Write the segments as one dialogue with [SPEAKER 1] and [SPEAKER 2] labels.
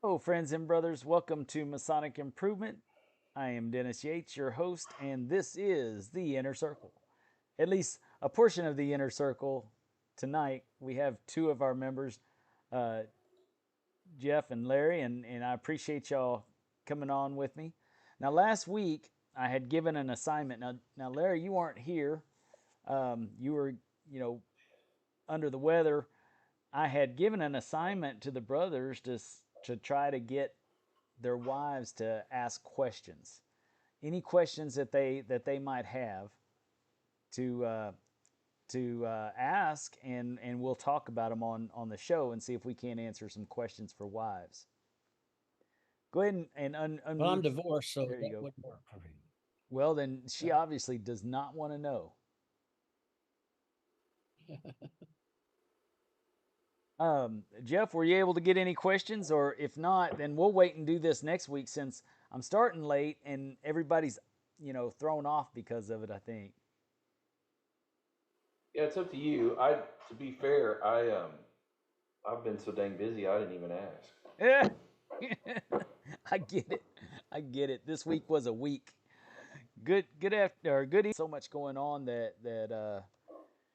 [SPEAKER 1] Hello, friends and brothers. Welcome to Masonic Improvement. I am Dennis Yates, your host, and this is the Inner Circle. At least a portion of the Inner Circle tonight. We have two of our members, uh, Jeff and Larry, and I appreciate y'all coming on with me. Now, last week I had given an assignment. Now, Larry, you weren't here. You were, you know, under the weather. I had given an assignment to the brothers to try to get their wives to ask questions, any questions that they might have to ask, and we'll talk about them on the show and see if we can't answer some questions for wives. Go ahead and
[SPEAKER 2] Well, I'm
[SPEAKER 1] unmute.
[SPEAKER 2] divorced, so
[SPEAKER 1] There you
[SPEAKER 2] that
[SPEAKER 1] go.
[SPEAKER 2] wouldn't work for me.
[SPEAKER 1] Well, then she
[SPEAKER 2] Yeah.
[SPEAKER 1] obviously does not want to know. Jeff, were you able to get any questions? Or if not, then we'll wait and do this next week since I'm starting late and everybody's, thrown off because of it, I think.
[SPEAKER 3] Yeah, it's up to you. To be fair, I've been so dang busy I didn't even ask.
[SPEAKER 1] Yeah. I get it. I get it. This week was a week. Good after or good evening. So much going on that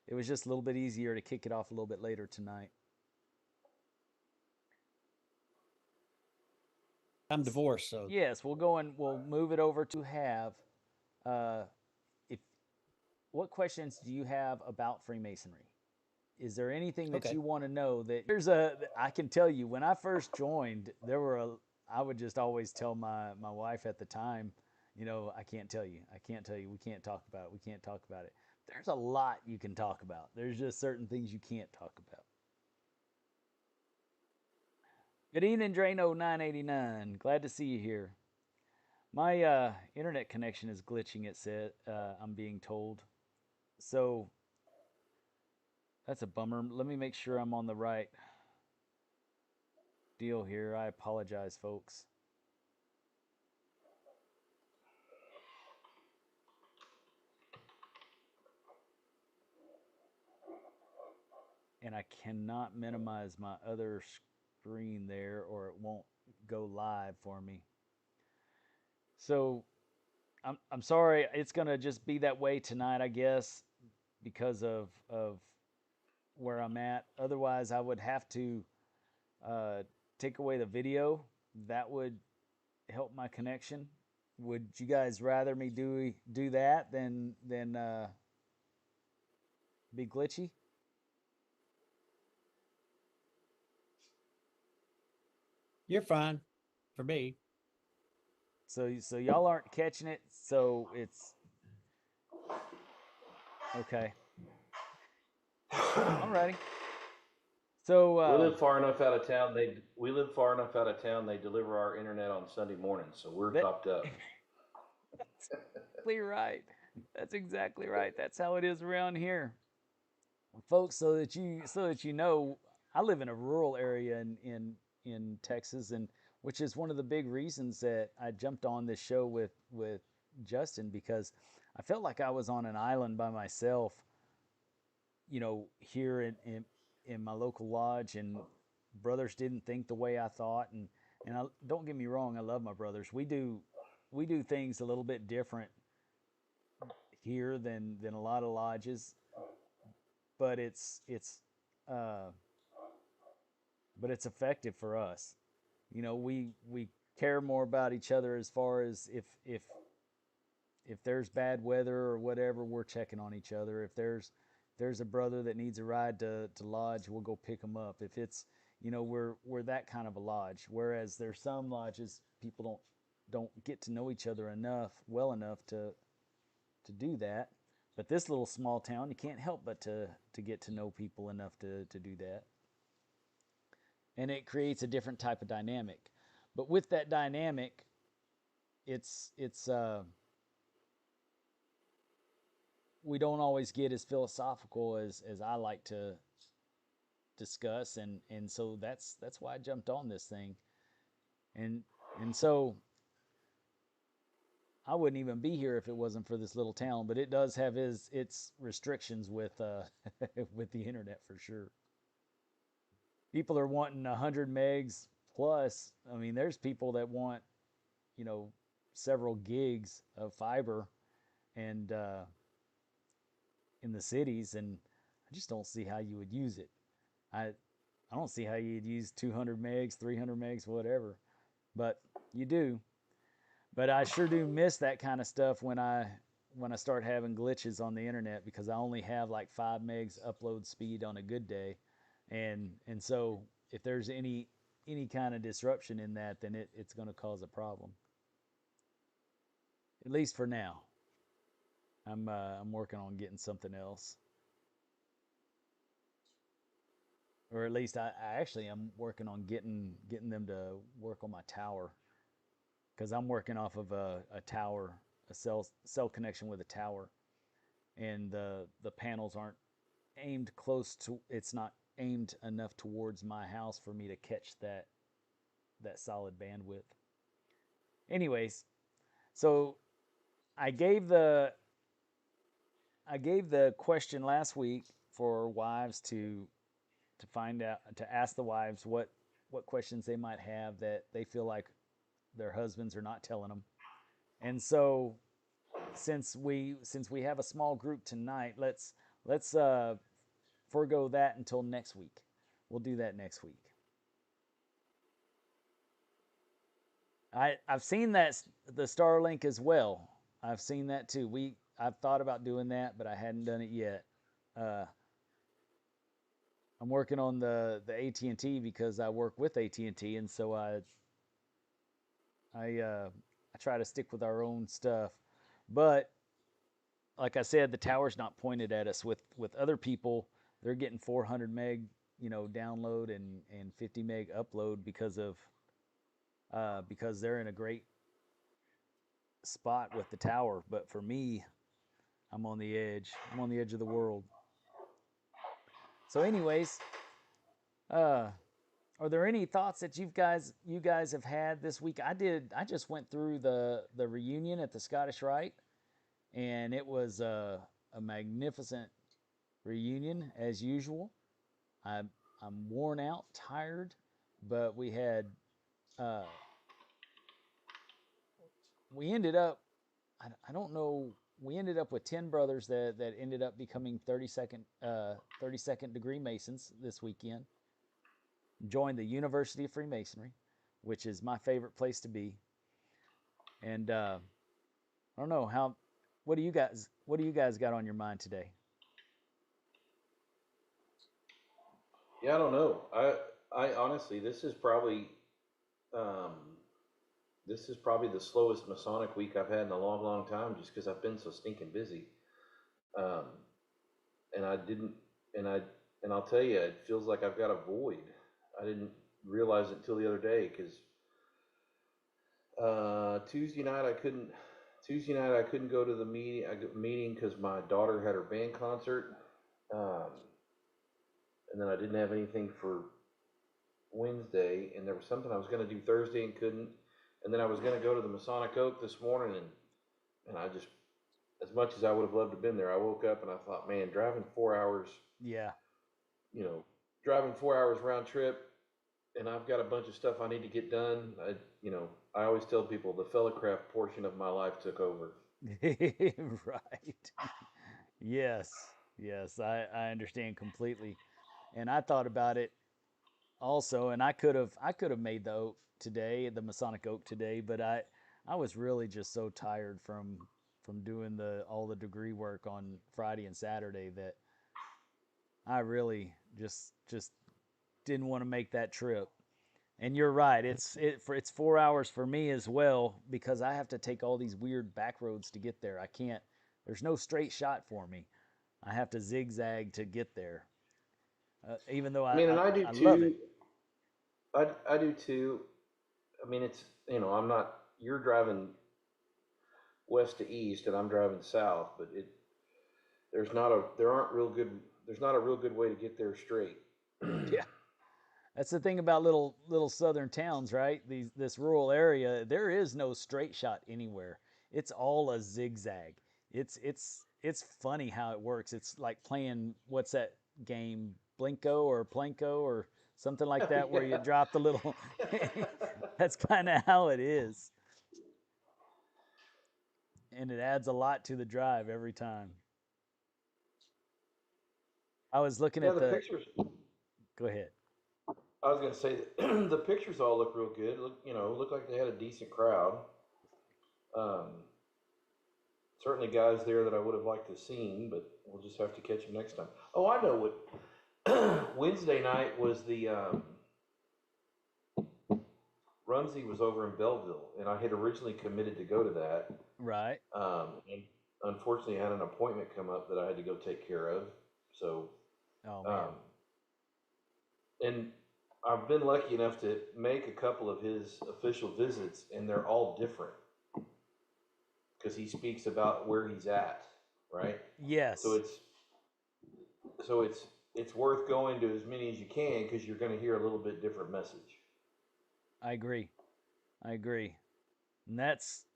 [SPEAKER 1] it was just a little bit easier to kick it off a little bit later tonight.
[SPEAKER 2] I'm divorced, so
[SPEAKER 1] Yes, we'll go and we'll move it over to have uh if what questions do you have about Freemasonry? Is there anything that
[SPEAKER 2] okay.
[SPEAKER 1] you want to know that there's a I can tell you when I first joined, there were a I would just always tell my wife at the time, I can't tell you. I can't tell you. We can't talk about it. We can't talk about it. There's a lot you can talk about. There's just certain things you can't talk about. Good evening, Drano 989. Glad to see you here. My internet connection is glitching, it said, I'm being told. So that's a bummer. Let me make sure I'm on the right deal here. I apologize, folks. And I cannot minimize my other screen there or it won't go live for me. So I'm sorry. It's gonna just be that way tonight, I guess, because of where I'm at. Otherwise, I would have to uh, take away the video. That would help my connection. Would you guys rather me do that than be glitchy?
[SPEAKER 2] You're fine for me.
[SPEAKER 1] So y'all aren't catching it. So it's okay. Alrighty. So
[SPEAKER 3] We live far enough out of town. We live far enough out of town. They deliver our internet on Sunday mornings, so we're
[SPEAKER 1] that
[SPEAKER 3] topped up.
[SPEAKER 1] that's exactly right. That's exactly right. That's how it is around here, folks. So that you know, I live in a rural area in Texas, and which is one of the big reasons that I jumped on this show with Justin because I felt like I was on an island by myself, here in my local lodge, and brothers didn't think the way I thought, and don't get me wrong, I love my brothers. We do things a little bit different here than a lot of lodges, but uh, it's effective for us. We care more about each other as far as if there's bad weather or whatever, we're checking on each other. If there's a brother that needs a ride to lodge, we'll go pick him up. If it's we're that kind of a lodge. Whereas there's some lodges people don't get to know each other well enough to do that. But this little small town, you can't help but to get to know people enough to do that, and it creates a different type of dynamic. But with that dynamic, it's we don't always get as philosophical as I like to discuss, and so that's why I jumped on this thing, and so I wouldn't even be here if it wasn't for this little town, but it does have its restrictions with with the internet for sure. People are wanting 100 megs, Plus, I mean, there's people that want, you know, several gigs of fiber and in the cities, and I just don't see how you would use it. I I don't see how you'd use 200 megs, 300 megs, whatever, but you do. But I sure do miss that kind of stuff when I start having glitches on the internet because I only have like 5 megs upload speed on a good day, and so if there's any kind of disruption in that, then it's going to cause a problem. At least for now. I'm working on getting something else, or at least I actually am working on getting them to work on my tower because I'm working off of a tower, a cell connection with a tower, and the panels aren't aimed close to. It's not aimed enough towards my house for me to catch that solid bandwidth. Anyways, so I gave the I gave the question last week for wives to find out to ask the wives what questions they might have that they feel like their husbands are not telling them. And so since we have a small group tonight, let's forego that until next week. We'll do that next week. I've seen that the Starlink as well. I've seen that too. I've thought about doing that, but I hadn't done it yet. Uh, I'm working on the AT&T because I work with AT&T, and so I try to stick with our own stuff. But like I said, the tower's not pointed at us. With other people, they're getting 400 meg, download and 50 meg upload because they're in a great spot with the tower. But for me, I'm on the edge. I'm on the edge of the world. So, anyways, uh, are there any thoughts that you guys have had this week? I did. I just went through the reunion at the Scottish Rite, and it was a magnificent reunion as usual. I'm I'm worn out, tired, but uh, we ended up. I don't know. We ended up with 10 brothers that ended up becoming 32nd degree Masons this weekend. Joined the University of Freemasonry, which is my favorite place to be. And I don't know how. What do you guys got on your mind today?
[SPEAKER 3] Yeah, I don't know. I honestly, um, this is probably the slowest Masonic week I've had in a long, long time, just because I've been so stinking busy. Um, and I didn't, and I, and I'll tell you, it feels like I've got a void. I didn't realize it until the other day, because Tuesday night I couldn't. Tuesday night I couldn't go to the meeting because my daughter had her band concert, um, and then I didn't have anything for Wednesday, and there was something I was going to do Thursday and couldn't, and then I was going to go to the Masonic Oak this morning, and I just, as much as I would have loved to have been there, I woke up and I thought, man,
[SPEAKER 1] Yeah,
[SPEAKER 3] you know, driving 4 hours round trip, and I've got a bunch of stuff I need to get done. I always tell people the fellowcraft portion of my life took over.
[SPEAKER 1] right. Yes, yes, I understand completely. And I thought about it also, and I could have made the oak today, the Masonic oak today, but I was really just so tired from doing the all the degree work on Friday and Saturday that I really just didn't want to make that trip. And you're right, it's 4 hours for me as well because I have to take all these weird back roads to get there. I can't. There's no straight shot for me. I have to zigzag to get there. Even though
[SPEAKER 3] I
[SPEAKER 1] I,
[SPEAKER 3] mean,
[SPEAKER 1] I
[SPEAKER 3] and I do
[SPEAKER 1] I love it.
[SPEAKER 3] too. I do too. I mean, it's, I'm not. You're driving west to east, and I'm driving south, but there aren't real good. There's not a real good way to get there straight.
[SPEAKER 1] Yeah. That's the thing about little southern towns, right? This rural area, there is no straight shot anywhere. It's all a zigzag. It's funny how it works. It's like playing what's that game, Blinko or Planko or something like that, where you drop the little. That's kind of how it is, and it adds a lot to the drive every time. I was looking
[SPEAKER 3] Yeah,
[SPEAKER 1] at
[SPEAKER 3] the
[SPEAKER 1] the.
[SPEAKER 3] pictures.
[SPEAKER 1] Go ahead.
[SPEAKER 3] I was gonna say that the pictures all look real good. Look like they had a decent crowd. Um, Certainly guys there that I would have liked to have seen, but we'll just have to catch them next time. Oh, I know what. Wednesday night was the Rumsey was over in Belleville, and I had originally committed to go to that.
[SPEAKER 1] Right.
[SPEAKER 3] And unfortunately, I had an appointment come up that I had to go take care of. So,
[SPEAKER 1] Oh man.
[SPEAKER 3] um, and I've been lucky enough to make a couple of his official visits, and they're all different because he speaks about where he's at, right? So
[SPEAKER 1] Yes,
[SPEAKER 3] it's worth going to as many as you can because you're going to hear a little bit different message.
[SPEAKER 1] I agree. I agree. And that's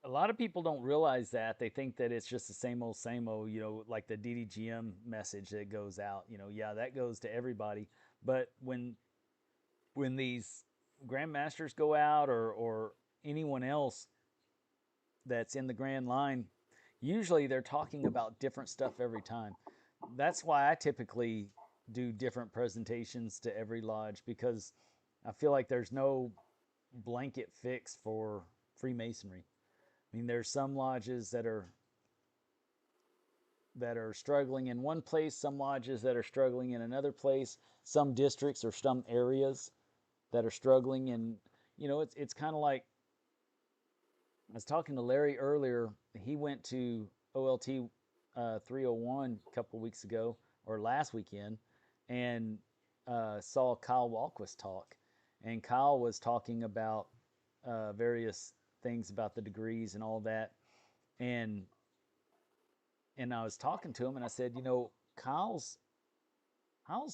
[SPEAKER 1] a lot of people don't realize that. They think that it's just the same old, like the DDGM message that goes out. Yeah, that goes to everybody. But when these grandmasters go out, or anyone else that's in the grand line, usually they're talking about different stuff every time. That's why I typically do different presentations to every lodge, because I feel like there's no blanket fix for Freemasonry. I mean, there's some lodges that are struggling in one place, some lodges that are struggling in another place, some districts or some areas that are struggling. And it's kind of like, I was talking to Larry earlier. He went to OLT 301 a couple weeks ago, or last weekend, and saw Kyle Walquist talk. And Kyle was talking about various things about the degrees and all that. And I was talking to him, and I said, Kyle's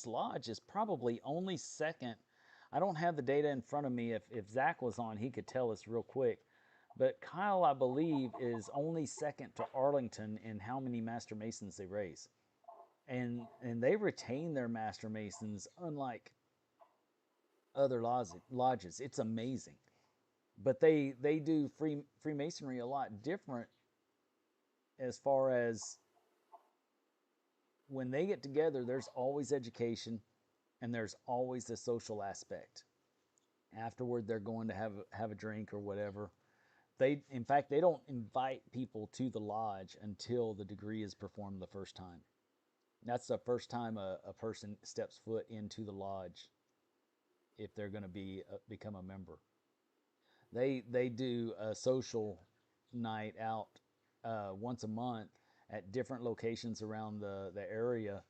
[SPEAKER 1] lodge is probably only second. I don't have the data in front of me. If Zach was on, he could tell us real quick. But Kyle, I believe, is only second to Arlington in how many Master Masons they raise. And they retain their Master Masons unlike other lodges. It's amazing. But they do Freemasonry a lot different, as far as when they get together, there's always education, and there's always the social aspect. Afterward, they're going to have a drink or whatever. In fact, they don't invite people to the lodge until the degree is performed the first time. That's the first time a person steps foot into the lodge, if they're going to become a member. They do a social night out once a month at different locations around the area,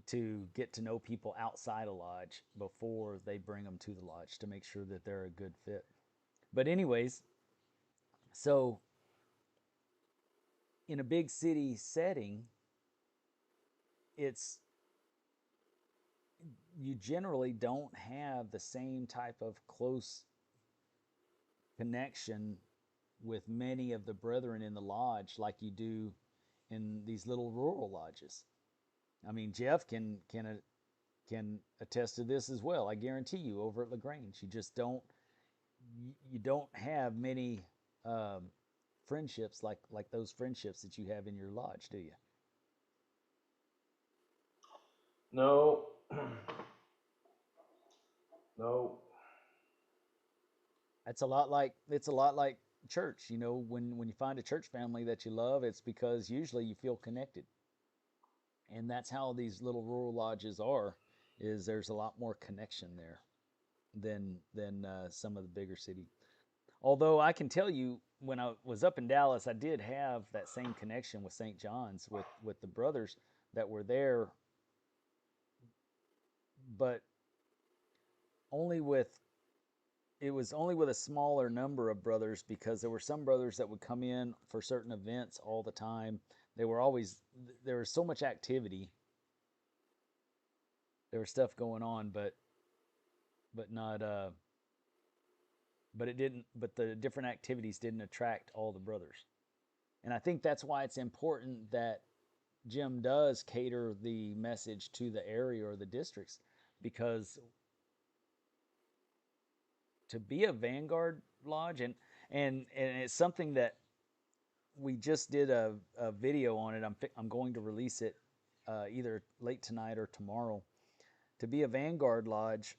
[SPEAKER 1] to get to know people outside a lodge before they bring them to the lodge, to make sure that they're a good fit. But anyways, so in a big city setting, it's you generally don't have the same type of close connection with many of the brethren in the lodge like you do in these little rural lodges. I mean, Jeff can attest to this as well. I guarantee you, over at LaGrange, you don't have many friendships like those friendships that you have in your lodge, do you?
[SPEAKER 3] No, no.
[SPEAKER 1] It's a lot like church. When you find a church family that you love, it's because usually you feel connected. And that's how these little rural lodges are. Is there's a lot more connection there than some of the bigger city. Although I can tell you, when I was up in Dallas, I did have that same connection with St. John's, with the brothers that were there, but only with it was only with a smaller number of brothers, because there were some brothers that would come in for certain events all the time. There was so much activity. There was stuff going on, but not but it didn't but the different activities didn't attract all the brothers. And I think that's why it's important that Jim does cater the message to the area or the districts, because to be a Vanguard Lodge, and it's something that we just did a video on it. I'm going to release it either late tonight or tomorrow. To be a Vanguard Lodge,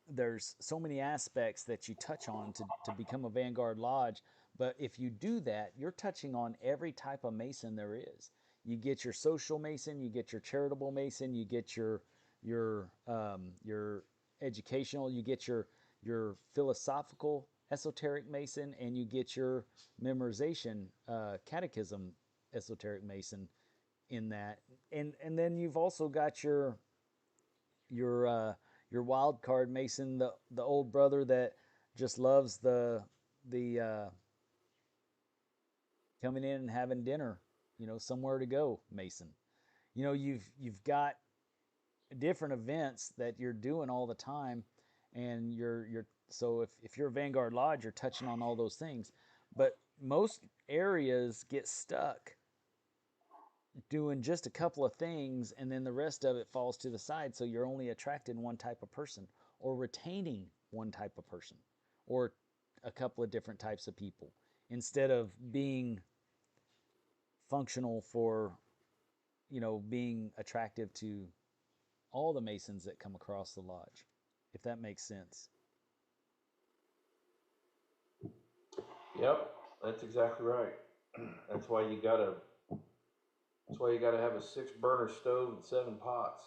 [SPEAKER 1] there's so many aspects that you touch on to become a Vanguard Lodge. But if you do that, you're touching on every type of Mason there is. You get your social Mason, you get your charitable Mason, you get your educational, you get your philosophical esoteric Mason, and you get your memorization catechism esoteric Mason in that. And then you've also got your wild card Mason, the old brother that just loves the coming in and having dinner, somewhere to go Mason. You've got different events that you're doing all the time, and you're so if you're a Vanguard Lodge, you're touching on all those things. But most areas get stuck doing just a couple of things, and then the rest of it falls to the side, so you're only attracting one type of person or retaining one type of person or a couple of different types of people instead of being functional for being attractive to all the Masons that come across the lodge, if that makes sense.
[SPEAKER 3] Yep, that's exactly right. That's why you gotta. That's why you gotta have a 6 burner stove and 7 pots.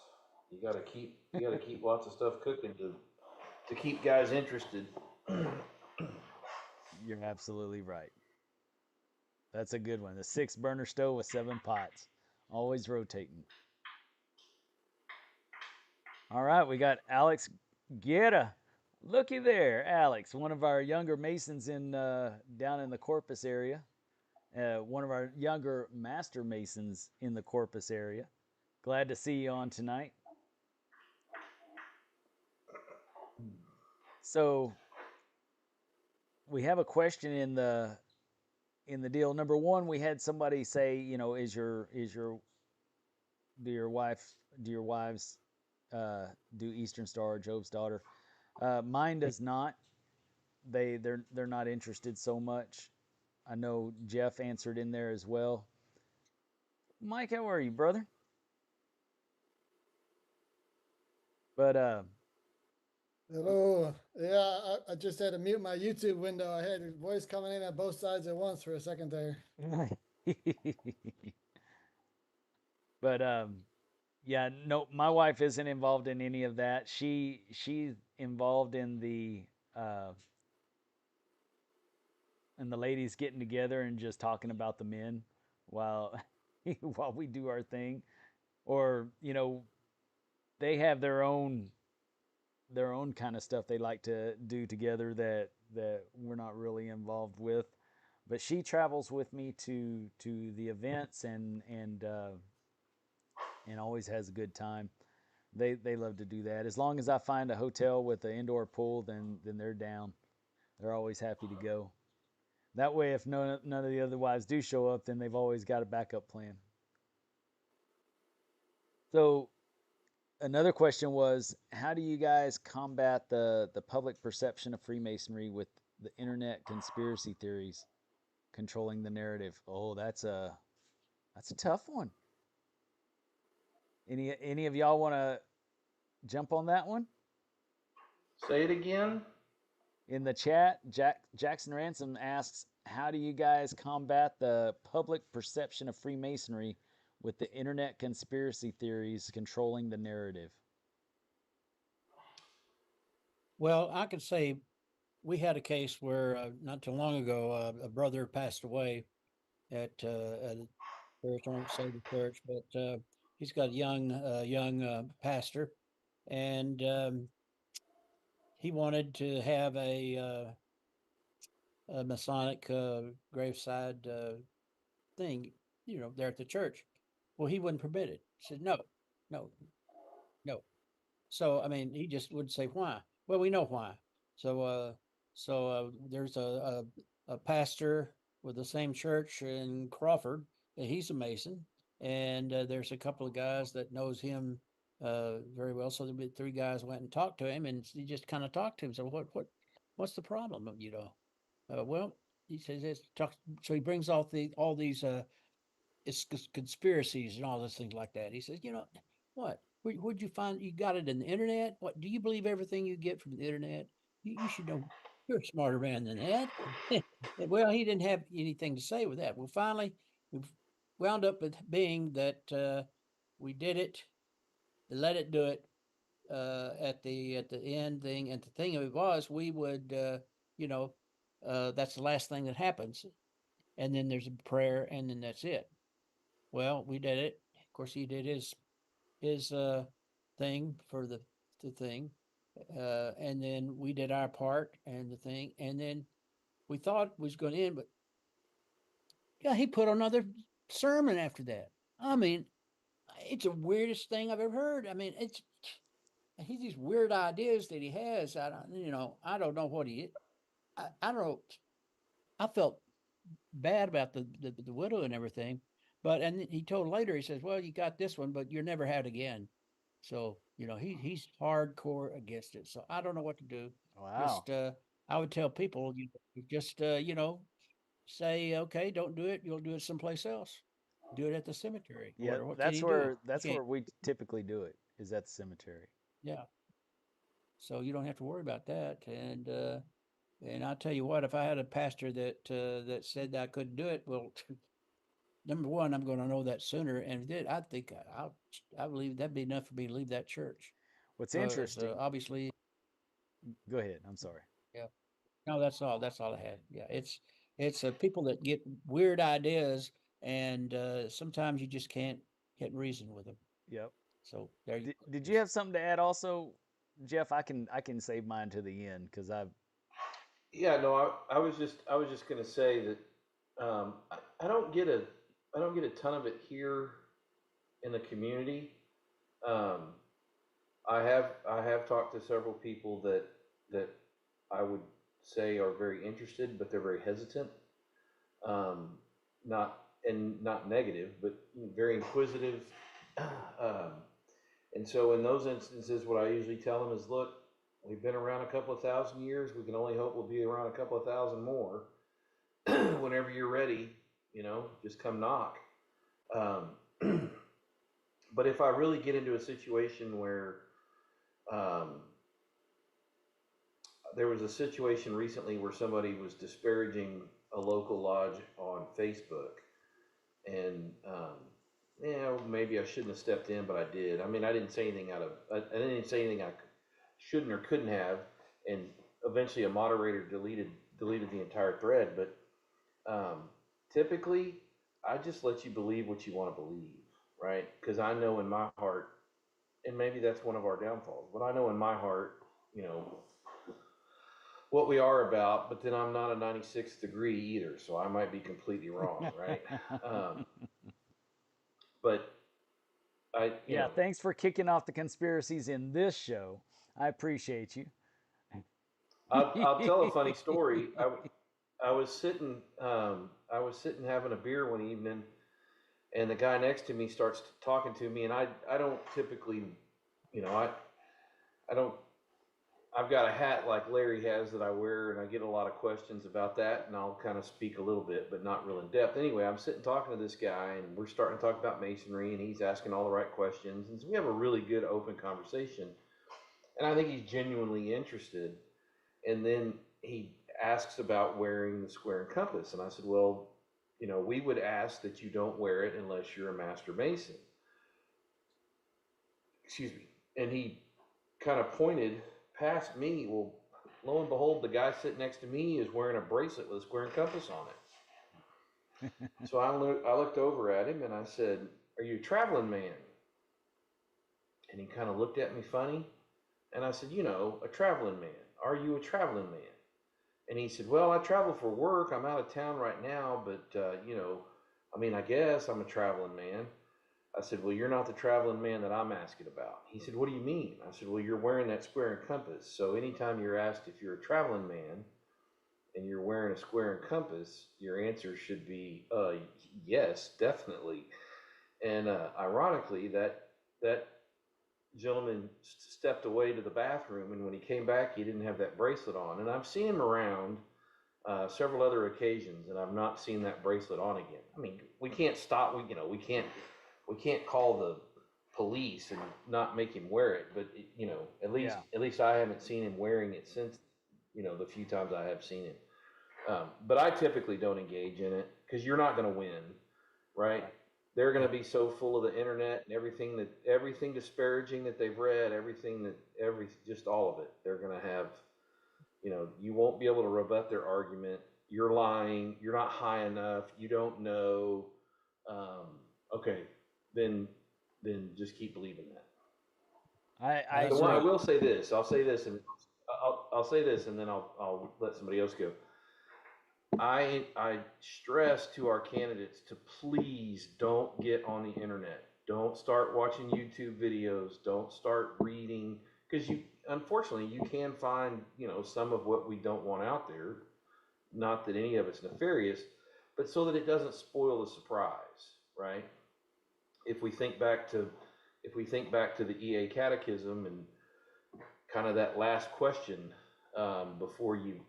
[SPEAKER 3] You gotta keep lots of stuff cooking to keep guys interested.
[SPEAKER 1] You're absolutely right. That's a good one. The 6 burner stove with 7 pots, always rotating. All right, we got Alex Guerra. Looky there, Alex, one of our younger Masons in down in the Corpus area. One of our younger Master Masons in the Corpus area. Glad to see you on tonight. So we have a question in the deal. Number one, we had somebody say, do your wives do Eastern Star or Job's Daughter? Mine does not. They're not interested so much. I know Jeff answered in there as well. Mike, how are you, brother? But
[SPEAKER 4] Hello. Yeah, I just had to mute my YouTube window. I had a voice coming in at both sides at once for a second there.
[SPEAKER 1] but yeah, no, my wife isn't involved in any of that. She's involved in the ladies getting together and just talking about the men while while we do our thing. Or, they have their own kind of stuff they like to do together that we're not really involved with. But she travels with me to the events and always has a good time. They love to do that. As long as I find a hotel with an indoor pool, then they're down. They're always happy to go. That way, if none of the other wives do show up, then they've always got a backup plan. So another question was, how do you guys combat the public perception of Freemasonry with the internet conspiracy theories controlling the narrative? Oh, that's a tough one. Any of y'all want to jump on that one?
[SPEAKER 3] Say it again.
[SPEAKER 1] In the chat, Jackson Ransom asks, how do you guys combat the public perception of Freemasonry with the internet conspiracy theories controlling the narrative?
[SPEAKER 2] Well, I could say we had a case where not too long ago a brother passed away at a church. I won't say the church, but he's got a young pastor, and he wanted to have a Masonic graveside thing, there at the church. Well, he wouldn't permit it. He said, no, no, no. So, I mean, he just would say why. Well, we know why. So there's a pastor with the same church in Crawford. And he's a Mason, and there's a couple of guys that knows him very well. So the three guys went and talked to him, and he just kind of talked to him. So what's the problem? Well, he says so he brings all these it's conspiracies and all those things like that. He says, what? Where'd you find? You got it in the internet? What? Do you believe everything you get from the internet? You should know. You're a smarter man than that. Well, he didn't have anything to say with that. Well, finally, we wound up with being that we did it, let it do it at the end thing. And the thing of it was, we would, that's the last thing that happens, and then there's a prayer, and then that's it. Well, we did it. Of course, he did his thing for the thing, and then we did our part and the thing, and then we thought it was going to end, but yeah, he put on another sermon after that. I mean, it's the weirdest thing I've ever heard. I mean, he's these weird ideas that he has. I don't know what he. I don't know. I felt bad about the widow and everything, and he told later, he says, "Well, you got this one, but you're never had again." So he's hardcore against it. So I don't know what to do.
[SPEAKER 1] Wow.
[SPEAKER 2] Just I would tell people, you just say, okay, don't do it. You'll do it someplace else. Do it at the cemetery.
[SPEAKER 1] Yeah,
[SPEAKER 2] What can he do? He
[SPEAKER 1] that's
[SPEAKER 2] can't.
[SPEAKER 1] where we typically do it, is at the cemetery.
[SPEAKER 2] Yeah. So you don't have to worry about that. And I'll tell you what, if I had a pastor that said that I couldn't do it, well, number one, I'm going to know that sooner, and if it did, I think I believe that'd be enough for me to leave that church,
[SPEAKER 1] What's
[SPEAKER 2] because
[SPEAKER 1] interesting,
[SPEAKER 2] obviously,
[SPEAKER 1] go ahead, I'm sorry.
[SPEAKER 2] yeah. No, that's all. That's all I had. Yeah, it's people that get weird ideas, and sometimes you just can't reason with them.
[SPEAKER 1] Yep.
[SPEAKER 2] So there you go.
[SPEAKER 1] Did you have something to add also, Jeff? I can save mine to the end because I've
[SPEAKER 3] Yeah, no, I was just gonna say that I don't get a ton of it here in the community. Um, I have talked to several people that I would say are very interested, but they're very hesitant. Um, not negative, but very inquisitive. Um, and so in those instances, what I usually tell them is, look, we've been around a couple of thousand years. We can only hope we'll be around a couple of thousand more. Whenever you're ready, just come knock. Um, but if I really get into a situation where um, there was a situation recently where somebody was disparaging a local lodge on Facebook, and maybe I shouldn't have stepped in, but I did. I mean, I didn't say anything I didn't say anything I shouldn't or couldn't have, and eventually a moderator deleted the entire thread. But typically, I just let you believe what you want to believe, right? Because I know in my heart, and maybe that's one of our downfalls, but I know in my heart, what we are about. But then I'm not a 96th degree either, so I might be completely wrong, right? um, but I,
[SPEAKER 1] yeah. Thanks for kicking off the conspiracies in this show. I appreciate you.
[SPEAKER 3] I'll tell a funny story. I was sitting having a beer one evening, and the guy next to me starts talking to me, and I don't typically, I don't. I've got a hat like Larry has that I wear, and I get a lot of questions about that, and I'll kind of speak a little bit, but not real in depth. Anyway, I'm sitting talking to this guy, and we're starting to talk about masonry, and he's asking all the right questions, and so we have a really good open conversation, and I think he's genuinely interested. And then he asks about wearing the square and compass, and I said, well, we would ask that you don't wear it unless you're a master mason. Excuse me. And he kind of pointed past me. Well, lo and behold, the guy sitting next to me is wearing a bracelet with a square and compass on it. So I looked over at him and I said, are you a traveling man? And he kind of looked at me funny. And I said, a traveling man. Are you a traveling man? And he said, well, I travel for work. I'm out of town right now, but, I guess I'm a traveling man. I said, well, you're not the traveling man that I'm asking about. He said, what do you mean? I said, well, you're wearing that square and compass. So anytime you're asked if you're a traveling man and you're wearing a square and compass, your answer should be, yes, definitely. And ironically, that gentleman stepped away to the bathroom, and when he came back, he didn't have that bracelet on. And I've seen him around several other occasions, and I've not seen that bracelet on again. I mean, we can't stop. We can't call the police and not make him wear it. But
[SPEAKER 1] Yeah.
[SPEAKER 3] at least I haven't seen him wearing it since the few times I have seen him. But I typically don't engage in it because you're not going to win, right? They're going to be so full of the internet and everything disparaging that they've read, just all of it. They're going to have, you won't be able to rebut their argument. You're lying. You're not high enough. You don't know. Okay, then just keep believing that.
[SPEAKER 1] I
[SPEAKER 2] That's
[SPEAKER 3] The one I
[SPEAKER 1] agree.
[SPEAKER 2] right.
[SPEAKER 3] will say this. I'll say this, and I'll say this, and then I'll let somebody else go. I stress to our candidates to please don't get on the internet. Don't start watching YouTube videos. Don't start reading, because unfortunately you can find some of what we don't want out there. Not that any of it's nefarious, but so that it doesn't spoil the surprise, right? If we think back to the EA Catechism and kind of that last question before you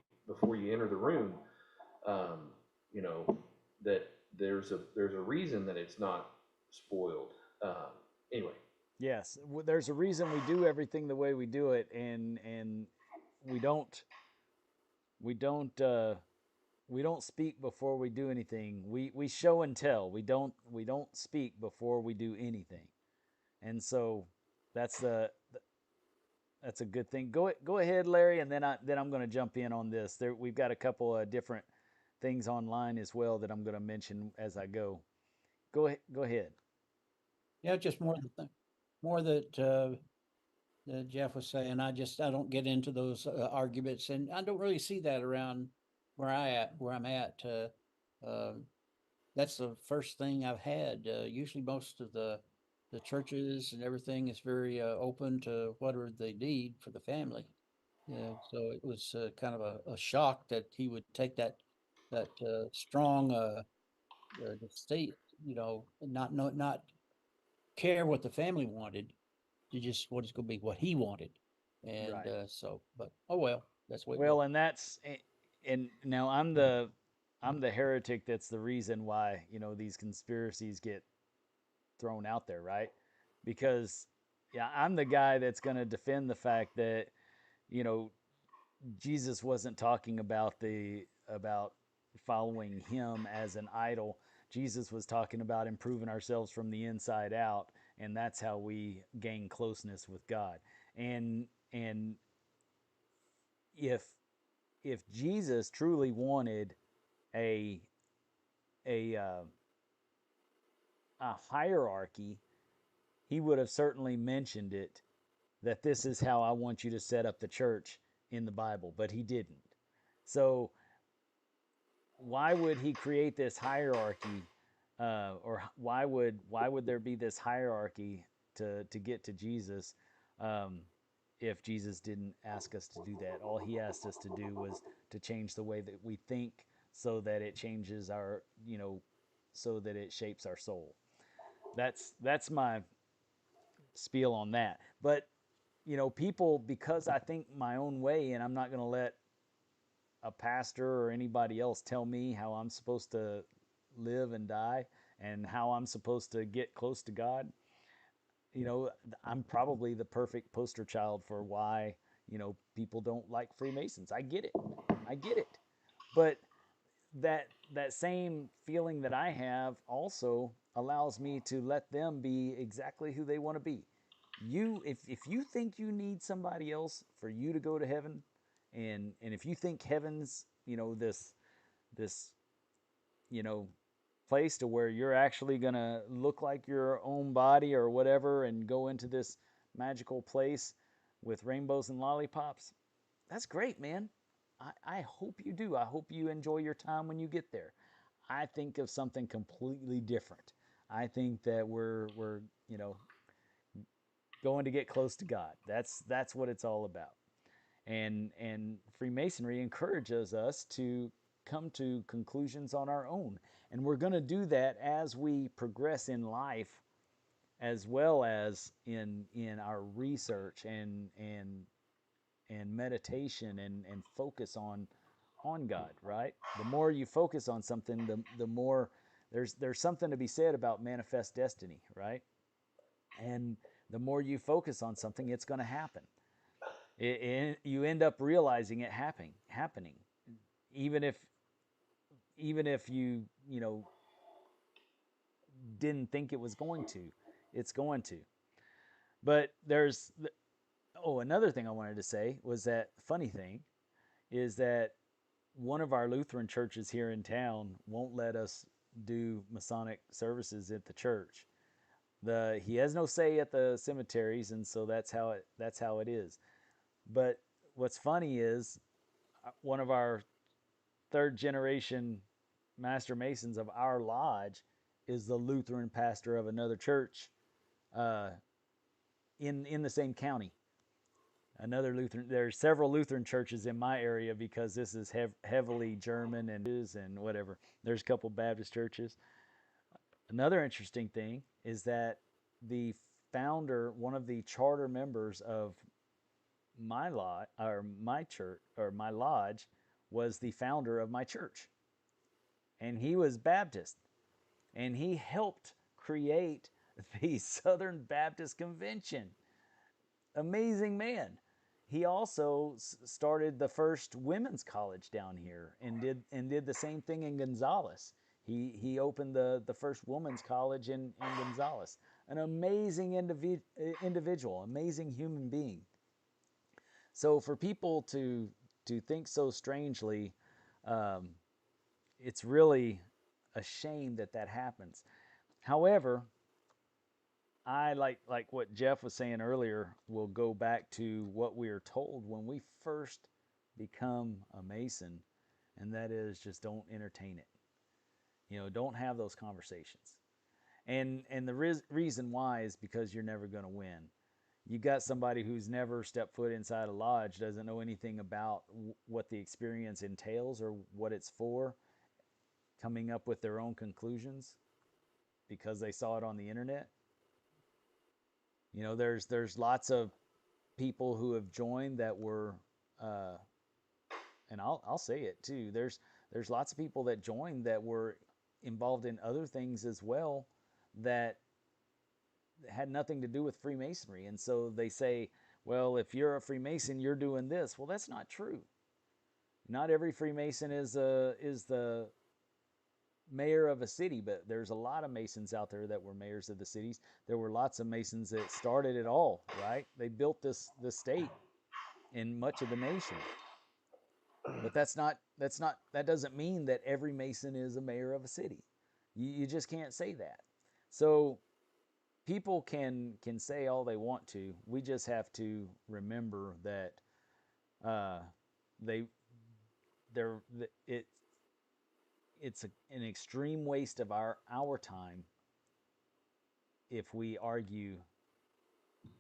[SPEAKER 3] enter the room, um, that there's a reason that it's not spoiled. Anyway,
[SPEAKER 1] Yes, there's a reason we do everything the way we do it, and we don't we don't uh, we don't speak before we do anything. We show and tell. We don't speak before we do anything, and so that's the that's a good thing. Go ahead, Larry, and then I'm going to jump in on this. We've got a couple of different things online as well that I'm going to mention as I go. Go ahead.
[SPEAKER 2] Yeah, just more that Jeff was saying. I don't get into those arguments, and I don't really see that around where I'm at. Uh, that's the first thing I've had. Usually, most of the churches and everything is very open to whatever they need for the family. Yeah, so it was kind of a shock that he would take that strong state, and not care what the family wanted, to just what it's going to be, what he wanted, and
[SPEAKER 1] Right.
[SPEAKER 2] but oh well, that's the way it
[SPEAKER 1] Well,
[SPEAKER 2] goes.
[SPEAKER 1] and now I'm the heretic. That's the reason why these conspiracies get thrown out there, right? Because yeah, I'm the guy that's going to defend the fact that you know Jesus wasn't talking about following him as an idol. Jesus was talking about improving ourselves from the inside out, and that's how we gain closeness with God. And if Jesus truly wanted a a uh, a hierarchy, he would have certainly mentioned it, that this is how I want you to set up the church in the Bible, but he didn't. So why would he create this hierarchy, or why would there be this hierarchy to get to Jesus, um, if Jesus didn't ask us to do that? All he asked us to do was to change the way that we think, so that it changes our so that it shapes our soul. That's my spiel on that. But people, because I think my own way, and I'm not going to let a pastor or anybody else tell me how I'm supposed to live and die and how I'm supposed to get close to God. You know, I'm probably the perfect poster child for why, people don't like Freemasons. I get it. I get it. But that same feeling that I have also allows me to let them be exactly who they want to be. If you think you need somebody else for you to go to heaven, and if you think heaven's this you know place to where you're actually going to look like your own body or whatever and go into this magical place with rainbows and lollipops, that's great, man. I hope you do. I hope you enjoy your time when you get there. I think of something completely different. I think that we're going to get close to God. That's what it's all about. And Freemasonry encourages us to come to conclusions on our own. And we're going to do that as we progress in life, as well as in our research and meditation and focus on God, right? The more you focus on something, the more there's something to be said about manifest destiny, right? And the more you focus on something, it's going to happen. You end up realizing it happening, even if you didn't think it was going to. It's going to. But another thing I wanted to say was that funny thing is that one of our Lutheran churches here in town won't let us do Masonic services at the church. He has no say at the cemeteries, and so that's how it is. But what's funny is one of our third generation master masons of our lodge is the Lutheran pastor of another church uh, in the same county. Another Lutheran. There's several Lutheran churches in my area because this is heavily German and whatever. There's a couple Baptist churches. Another interesting thing is that the founder, one of the charter members of my lodge or my church or my lodge, was the founder of my church, and he was Baptist, and he helped create the Southern Baptist Convention. Amazing man. He also started the first women's college down here and did the same thing in Gonzales. He opened the first women's college in Gonzales. An amazing individual, amazing human being. So for people to think so strangely, um, it's really a shame that happens. However, I like what Jeff was saying earlier. Will go back to what we are told when we first become a Mason, and that is just don't entertain it. Don't have those conversations. And the reason why is because you're never going to win. You got somebody who's never stepped foot inside a lodge, doesn't know anything about what the experience entails or what it's for, coming up with their own conclusions because they saw it on the internet. There's lots of people who have joined that were, uh, and I'll say it too. There's lots of people that joined that were involved in other things as well that had nothing to do with Freemasonry, and so they say, well, if you're a Freemason, you're doing this. Well, that's not true. Not every Freemason is the mayor of a city, but there's a lot of Masons out there that were mayors of the cities. There were lots of Masons that started it all, right? They built this state in much of the nation. But that doesn't mean that every Mason is a mayor of a city. You just can't say that. So people can say all they want to. We just have to remember that uh, they they're it it's an extreme waste of our time if we argue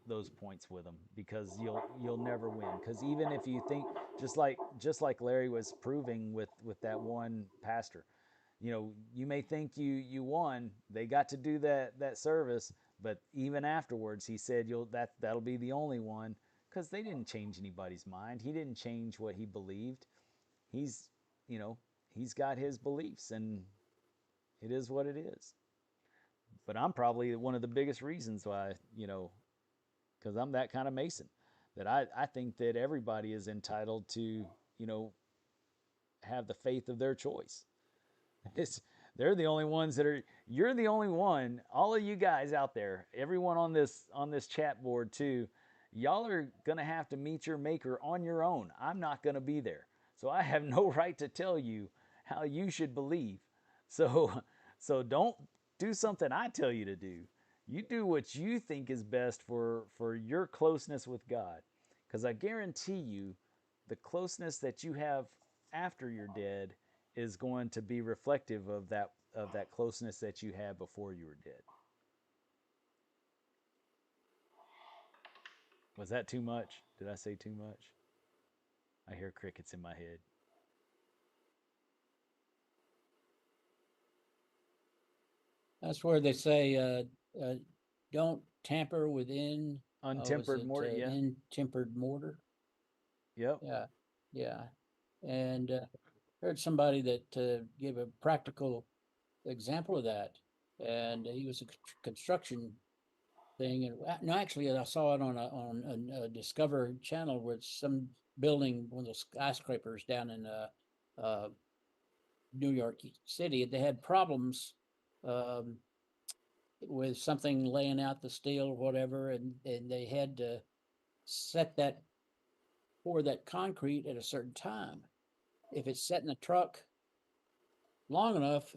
[SPEAKER 1] those points with them, because you'll never win. Because even if you think, just like Larry was proving with that one pastor, you may think you won. They got to do that service, but even afterwards, he said that'll be the only one, because they didn't change anybody's mind. He didn't change what he believed. He's you know he's got his beliefs, and it is what it is. But I'm probably one of the biggest reasons why, because I'm that kind of Mason, that I think that everybody is entitled to, have the faith of their choice. It's, they're the only ones you're the only one, all of you guys out there, everyone on this chat board too, y'all are gonna have to meet your maker on your own. I'm not gonna be there. So I have no right to tell you how you should believe. So so don't do something I tell you to do. You do what you think is best for your closeness with God. Because I guarantee you, the closeness that you have after you're dead is going to be reflective of that closeness that you had before you were dead. Was that too much? Did I say too much? I hear crickets in my head.
[SPEAKER 2] That's where they say don't tamper within. Was
[SPEAKER 1] Untempered
[SPEAKER 2] it
[SPEAKER 1] mortar. Yeah.
[SPEAKER 2] intempered mortar?
[SPEAKER 1] Yep.
[SPEAKER 2] Yeah, yeah. And heard somebody that gave a practical example of that, and he was a construction thing. And no, actually, I saw it on a Discover channel where it's some building, one of those skyscrapers down in uh, New York City. They had problems um, with something laying out the steel or whatever, and they had to set that pour that concrete at a certain time. If it's set in the truck long enough,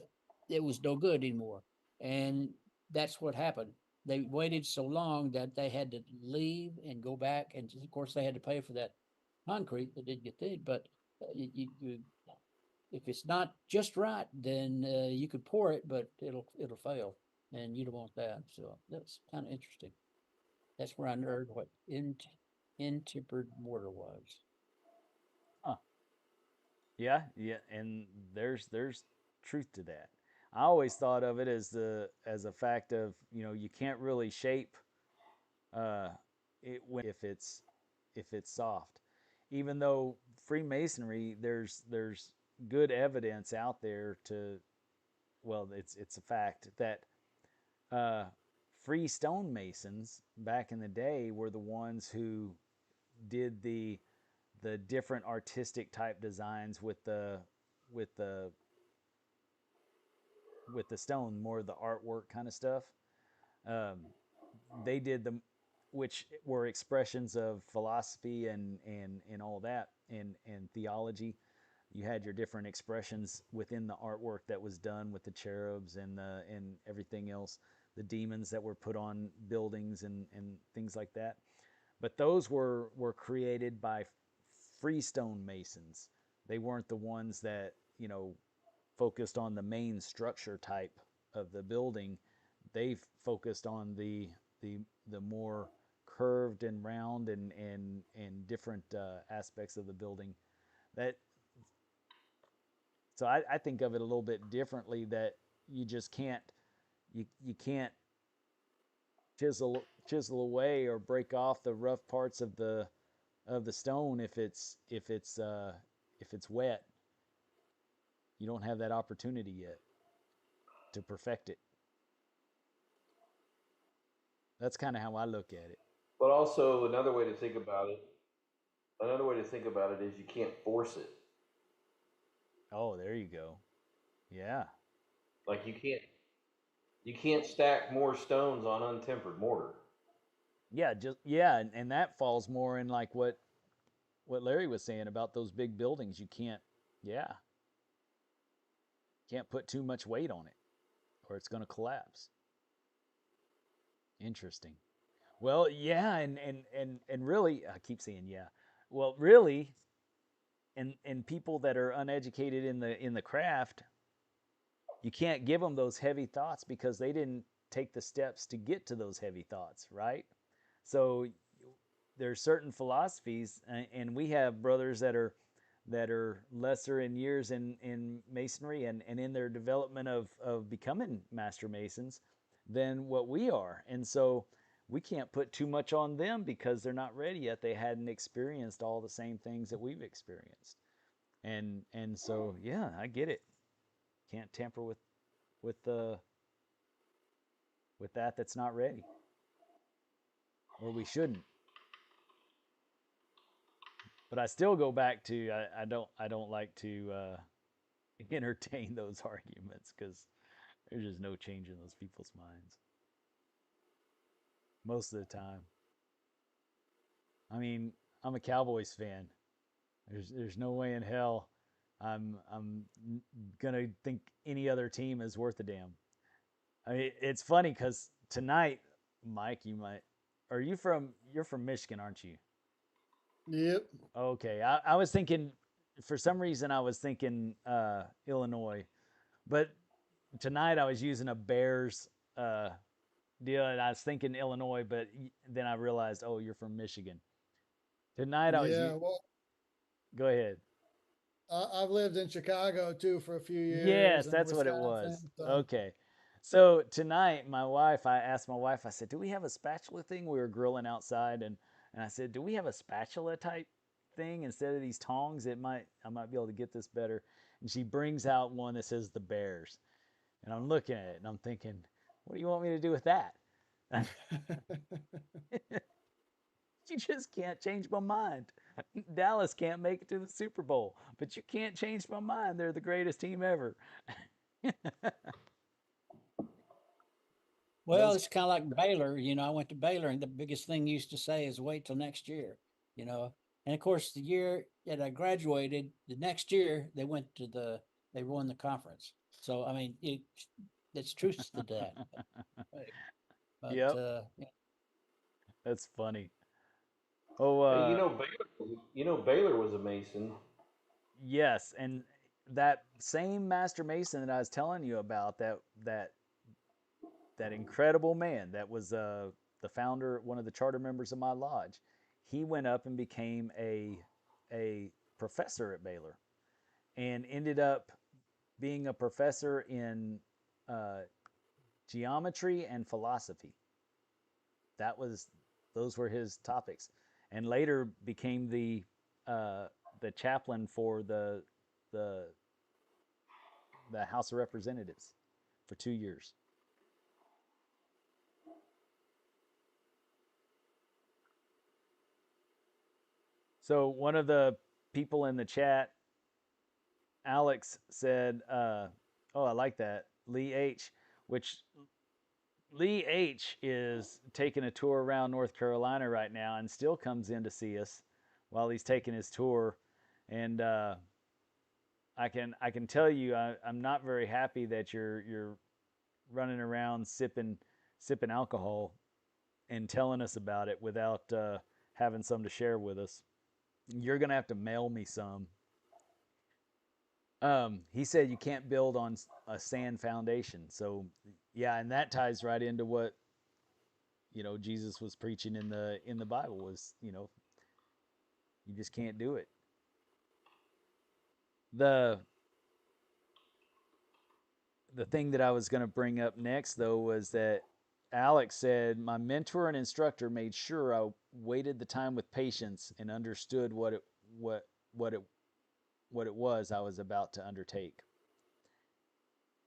[SPEAKER 2] it was no good anymore. And that's what happened. They waited so long that they had to leave and go back. And of course, they had to pay for that concrete that didn't get through. But if it's not just right, then you could pour it, but it'll fail, and you don't want that. So that's kind of interesting. That's where I learned what intempered mortar was.
[SPEAKER 1] Huh. Yeah. Yeah. And there's truth to that. I always thought of it as a fact of, you can't really shape uh, it if it's soft. Even though Freemasonry, there's good evidence out there to, well, it's a fact that uh, free stonemasons back in the day were the ones who did the different artistic type designs with the with the stone, more of the artwork kind of stuff. Um, they did the which were expressions of philosophy and all that and theology. You had your different expressions within the artwork that was done with the cherubs and everything else, the demons that were put on buildings and things like that. But those were created by freestone masons. They weren't the ones that focused on the main structure type of the building. They focused on the the more curved and round and different aspects of the building. That so I think of it a little bit differently. That you just you can't chisel away or break off the rough parts of the stone if it's wet. You don't have that opportunity yet to perfect it. That's kind of how I look at it.
[SPEAKER 3] But also another way to think about it is you can't force it.
[SPEAKER 1] Oh, there you go. Yeah.
[SPEAKER 3] Like you can't stack more stones on untempered mortar.
[SPEAKER 1] Yeah, just yeah, and that falls more in like what Larry was saying about those big buildings. You can't, yeah, can't put too much weight on it or it's going to collapse. Interesting. Well, yeah, and really, I keep saying yeah. Well, really, and people that are uneducated in the craft, you can't give them those heavy thoughts because they didn't take the steps to get to those heavy thoughts, right? So there's certain philosophies, and we have brothers that are lesser in years in masonry and in their development of becoming master masons than what we are. And so we can't put too much on them because they're not ready yet. They hadn't experienced all the same things that we've experienced. And so yeah, I get it. Can't tamper with the with that's not ready, or we shouldn't. But I still go back to I don't like to entertain those arguments because there's just no change in those people's minds most of the time. I mean, I'm a Cowboys fan. There's no way in hell I'm gonna think any other team is worth a damn. I mean, it's funny because tonight, Mike, you're from Michigan, aren't you?
[SPEAKER 4] Yep.
[SPEAKER 1] Okay, I was thinking for some reason I was thinking Illinois, but tonight I was using a Bears uh, deal, and I was thinking Illinois, but then I realized, oh, you're from Michigan. Tonight I was
[SPEAKER 4] Yeah. Well,
[SPEAKER 1] go ahead.
[SPEAKER 4] I've lived in Chicago too for a few years
[SPEAKER 1] Yes,
[SPEAKER 4] and
[SPEAKER 1] that's what it was.
[SPEAKER 4] Wisconsin. So
[SPEAKER 1] Okay, So tonight, I asked my wife, I said, do we have a spatula thing? We were grilling outside, and I said, do we have a spatula type thing instead of these tongs? I might be able to get this better. And she brings out one that says the Bears. And I'm looking at it and I'm thinking, what do you want me to do with that? You just can't change my mind. Dallas can't make it to the Super Bowl, but you can't change my mind. They're the greatest team ever.
[SPEAKER 2] Well,
[SPEAKER 1] Those
[SPEAKER 2] it's kind of like Baylor. I went to Baylor, and the biggest thing used to say is wait till next year. You know, and of course, the year that I graduated, the next year they won the conference. So I mean, it's truth to that. But
[SPEAKER 1] Yep, that's funny. Oh,
[SPEAKER 3] Hey, Baylor was a Mason.
[SPEAKER 1] yes, and that same Master Mason that I was telling you about, that incredible man that was the founder, one of the charter members of my lodge, he went up and became a professor at Baylor, and ended up being a professor in uh, geometry and philosophy. That was those were his topics, and later became uh, the chaplain for the the House of Representatives for 2 years. So one of the people in the chat, Alex, said, "Oh, I like that, Lee H." Which Lee H is taking a tour around North Carolina right now, and still comes in to see us while he's taking his tour. And I can tell you, I'm not very happy that you're running around sipping alcohol and telling us about it without having some to share with us. You're gonna have to mail me some. He said you can't build on a sand foundation. So yeah, and that ties right into what Jesus was preaching in the Bible was you just can't do it. The the thing that I was going to bring up next though was that Alex said my mentor and instructor made sure I waited the time with patience and understood what what it what it was I was about to undertake.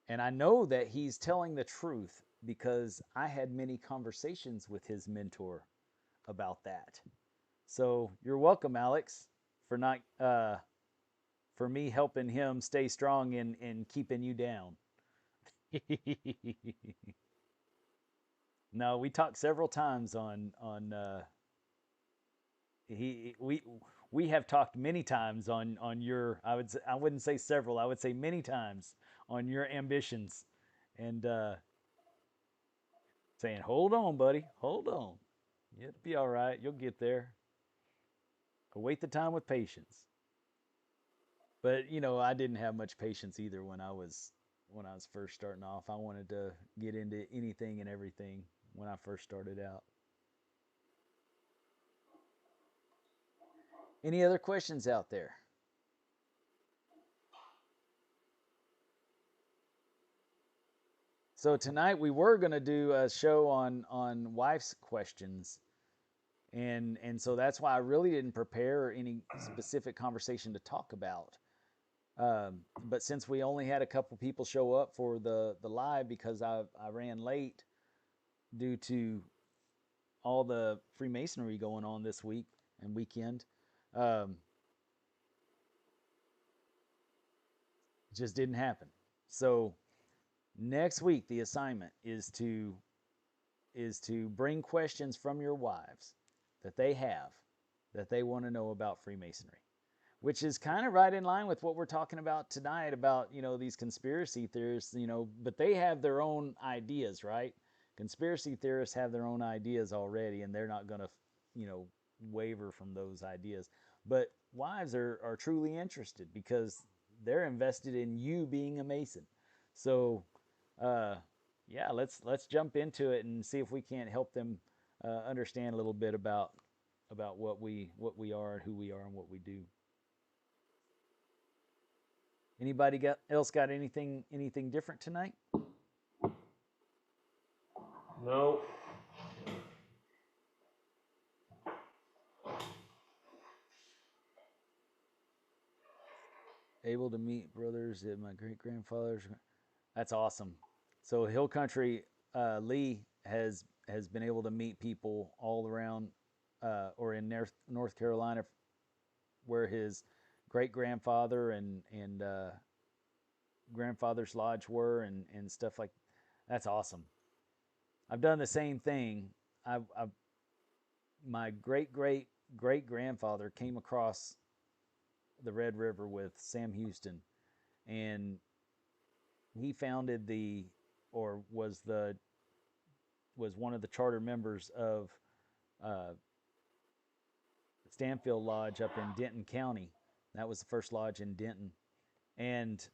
[SPEAKER 1] And I know that he's telling the truth because I had many conversations with his mentor about that. So you're welcome, Alex, for not for me helping him stay strong in keeping you down. No, we talked several times on he we have talked many times on your I wouldn't say several, I would say many times on your ambitions, and saying, "Hold on, buddy, hold on. It'll be all right. You'll get there. Await the time with patience." But I didn't have much patience either when I was first starting off. I wanted to get into anything and everything when I first started out. Any other questions out there? So tonight we were going to do a show on wife's questions, and so that's why I really didn't prepare any specific conversation to talk about. But since we only had a couple people show up for the live because I ran late due to all the Freemasonry going on this week and weekend, um, it just didn't happen. So next week the assignment is to bring questions from your wives that they have that they want to know about Freemasonry, which is kind of right in line with what we're talking about tonight about these conspiracy theorists, but they have their own ideas, right? Conspiracy theorists have their own ideas already, and they're not going to you know waver from those ideas. But wives are truly interested because they're invested in you being a Mason. So uh, yeah, let's jump into it and see if we can't help them understand a little bit about what we are and who we are and what we do. Anybody else got anything different tonight?
[SPEAKER 3] No.
[SPEAKER 1] Able to meet brothers at my great grandfather's. That's awesome. So Hill Country, Lee has been able to meet people all around, or in North Carolina, where his great grandfather and grandfather's lodge were, and stuff like. That's awesome. I've done the same thing. I've my great grandfather came across the Red River with Sam Houston, and he founded or was one of the charter members of uh, Stanfield Lodge up in Denton County. That was the first lodge in Denton, and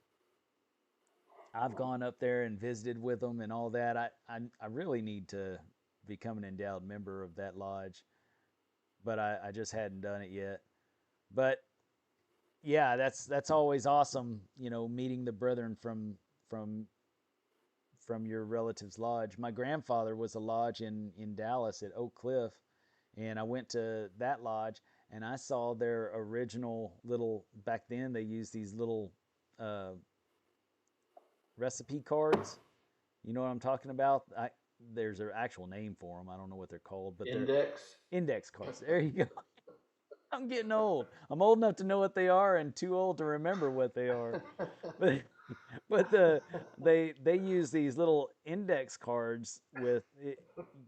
[SPEAKER 1] I've gone up there and visited with them and all that. I really need to become an endowed member of that lodge, but I just hadn't done it yet. But yeah, that's always awesome. Meeting the brethren from from your relative's lodge. My grandfather was a lodge in Dallas at Oak Cliff, and I went to that lodge and I saw their original little. Back then, they used these little uh, recipe cards. You know what I'm talking about? There's an actual name for them. I don't know what they're called, but they're
[SPEAKER 3] Index.
[SPEAKER 1] index cards. There you go. I'm getting old. I'm old enough to know what they are and too old to remember what they are. But they use these little index cards with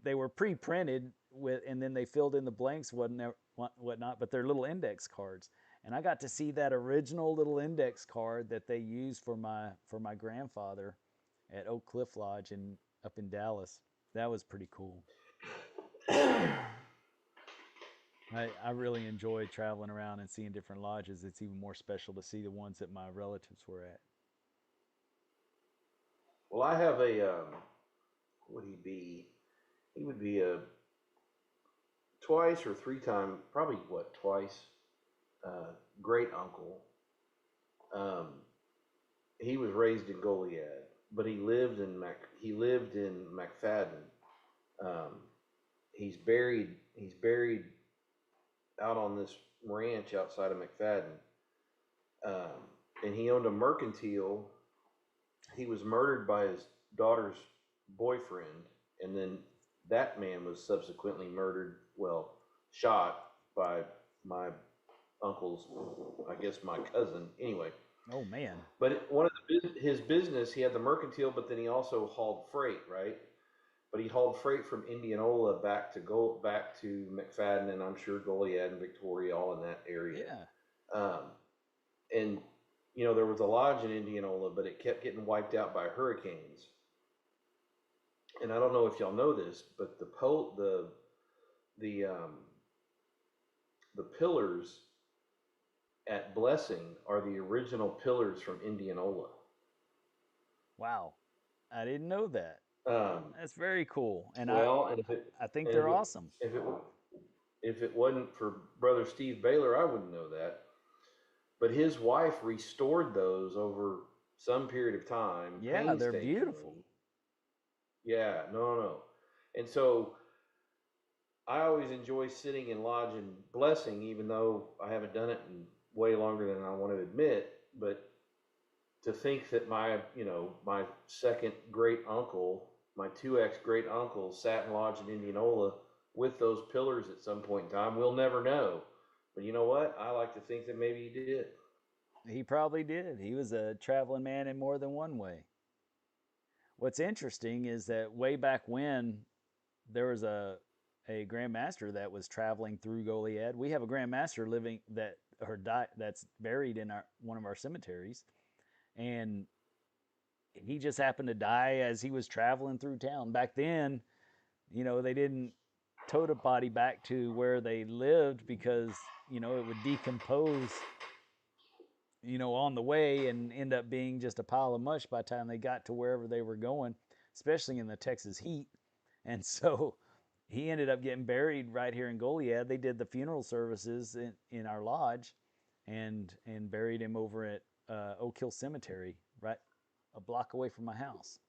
[SPEAKER 1] they were pre-printed with, and then they filled in the blanks whatnot, but they're little index cards. And I got to see that original little index card that they used for my grandfather at Oak Cliff Lodge up in Dallas. That was pretty cool. I really enjoy traveling around and seeing different lodges. It's even more special to see the ones that my relatives were at.
[SPEAKER 3] Well, I have would he be? He would be a twice or three time, probably what, twice, great uncle. Um, he was raised in Goliad, but he lived in McFadden. Um, he's buried out on this ranch outside of McFadden. And he owned a mercantile. He was murdered by his daughter's boyfriend, and then that man was subsequently murdered, well, shot by my uncle's, I guess my cousin. Anyway,
[SPEAKER 1] Oh man.
[SPEAKER 3] but one of his business, he had the mercantile, but then he also hauled freight, right? But he hauled freight from Indianola back to McFadden, and I'm sure Goliad and Victoria, all in that area.
[SPEAKER 1] Yeah.
[SPEAKER 3] And there was a lodge in Indianola, but it kept getting wiped out by hurricanes. And I don't know if y'all know this, but the pillars at Blessing are the original pillars from Indianola.
[SPEAKER 1] Wow. I didn't know that.
[SPEAKER 3] Um,
[SPEAKER 1] That's very cool. And
[SPEAKER 3] well, and if
[SPEAKER 1] I think
[SPEAKER 3] and
[SPEAKER 1] they're awesome.
[SPEAKER 3] if it wasn't for Brother Steve Baylor, I wouldn't know that. But his wife restored those over some period of time.
[SPEAKER 1] Yeah, they're beautiful.
[SPEAKER 3] Yeah, no. And so I always enjoy sitting in lodge and blessing, even though I haven't done it in way longer than I want to admit. But to think that my second great uncle, my 2X great uncle, sat in lodge in Indianola with those pillars at some point in time, we'll never know. But you know what? I like to think that maybe he did.
[SPEAKER 1] He probably did. He was a traveling man in more than one way. What's interesting is that way back when there was a Grand Master that was traveling through Goliad. We have a Grand Master living that's buried in one of our cemeteries, and he just happened to die as he was traveling through town. Back then, they didn't tote a body back to where they lived because it would decompose on the way and end up being just a pile of mush by the time they got to wherever they were going, especially in the Texas heat. And so he ended up getting buried right here in Goliad. They did the funeral services in our lodge and buried him over at Oak Hill Cemetery, right a block away from my house.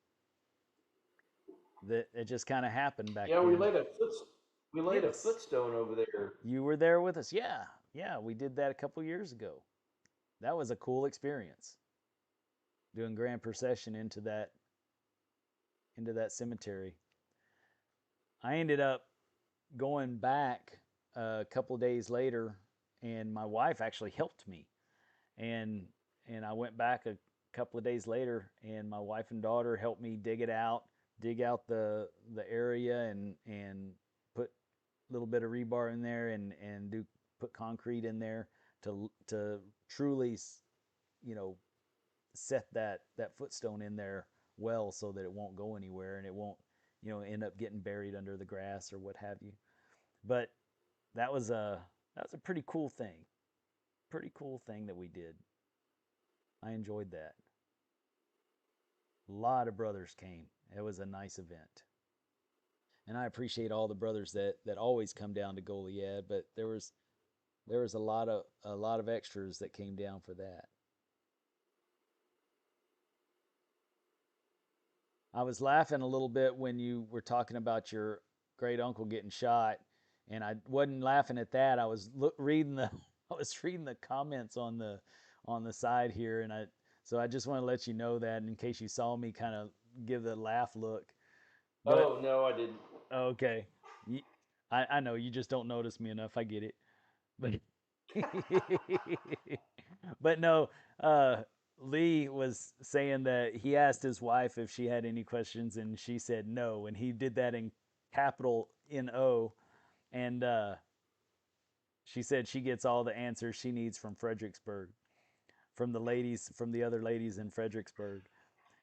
[SPEAKER 1] that it just kind of happened back
[SPEAKER 3] Yeah,
[SPEAKER 1] then.
[SPEAKER 3] we laid a
[SPEAKER 1] Yes.
[SPEAKER 3] footstone over there.
[SPEAKER 1] You were there with us. Yeah. Yeah. We did that a couple years ago. That was a cool experience doing grand procession into that cemetery. I ended up going back a couple of days later, and my wife actually helped me. And I went back a couple of days later, and my wife and daughter helped me dig out the area, and put a little bit of rebar in there, and do put concrete in there to truly, you know, set that footstone in there well, so that it won't go anywhere and it won't, end up getting buried under the grass or what have you. But that was a pretty cool thing. Pretty cool thing that we did. I enjoyed that. A lot of brothers came. It was a nice event. And I appreciate all the brothers that always come down to Goliad, but there was a lot of extras that came down for that. I was laughing a little bit when you were talking about your great uncle getting shot, and I wasn't laughing at that. I was reading the I was reading the comments on the side here, and I just want to let you know that in case you saw me kind of give the laugh look. But
[SPEAKER 3] Oh no, I didn't.
[SPEAKER 1] okay, I know you just don't notice me enough. I get it, but but no, Lee was saying that he asked his wife if she had any questions, and she said no, and he did that in capital No, and she said she gets all the answers she needs from Fredericksburg, from the other ladies in Fredericksburg.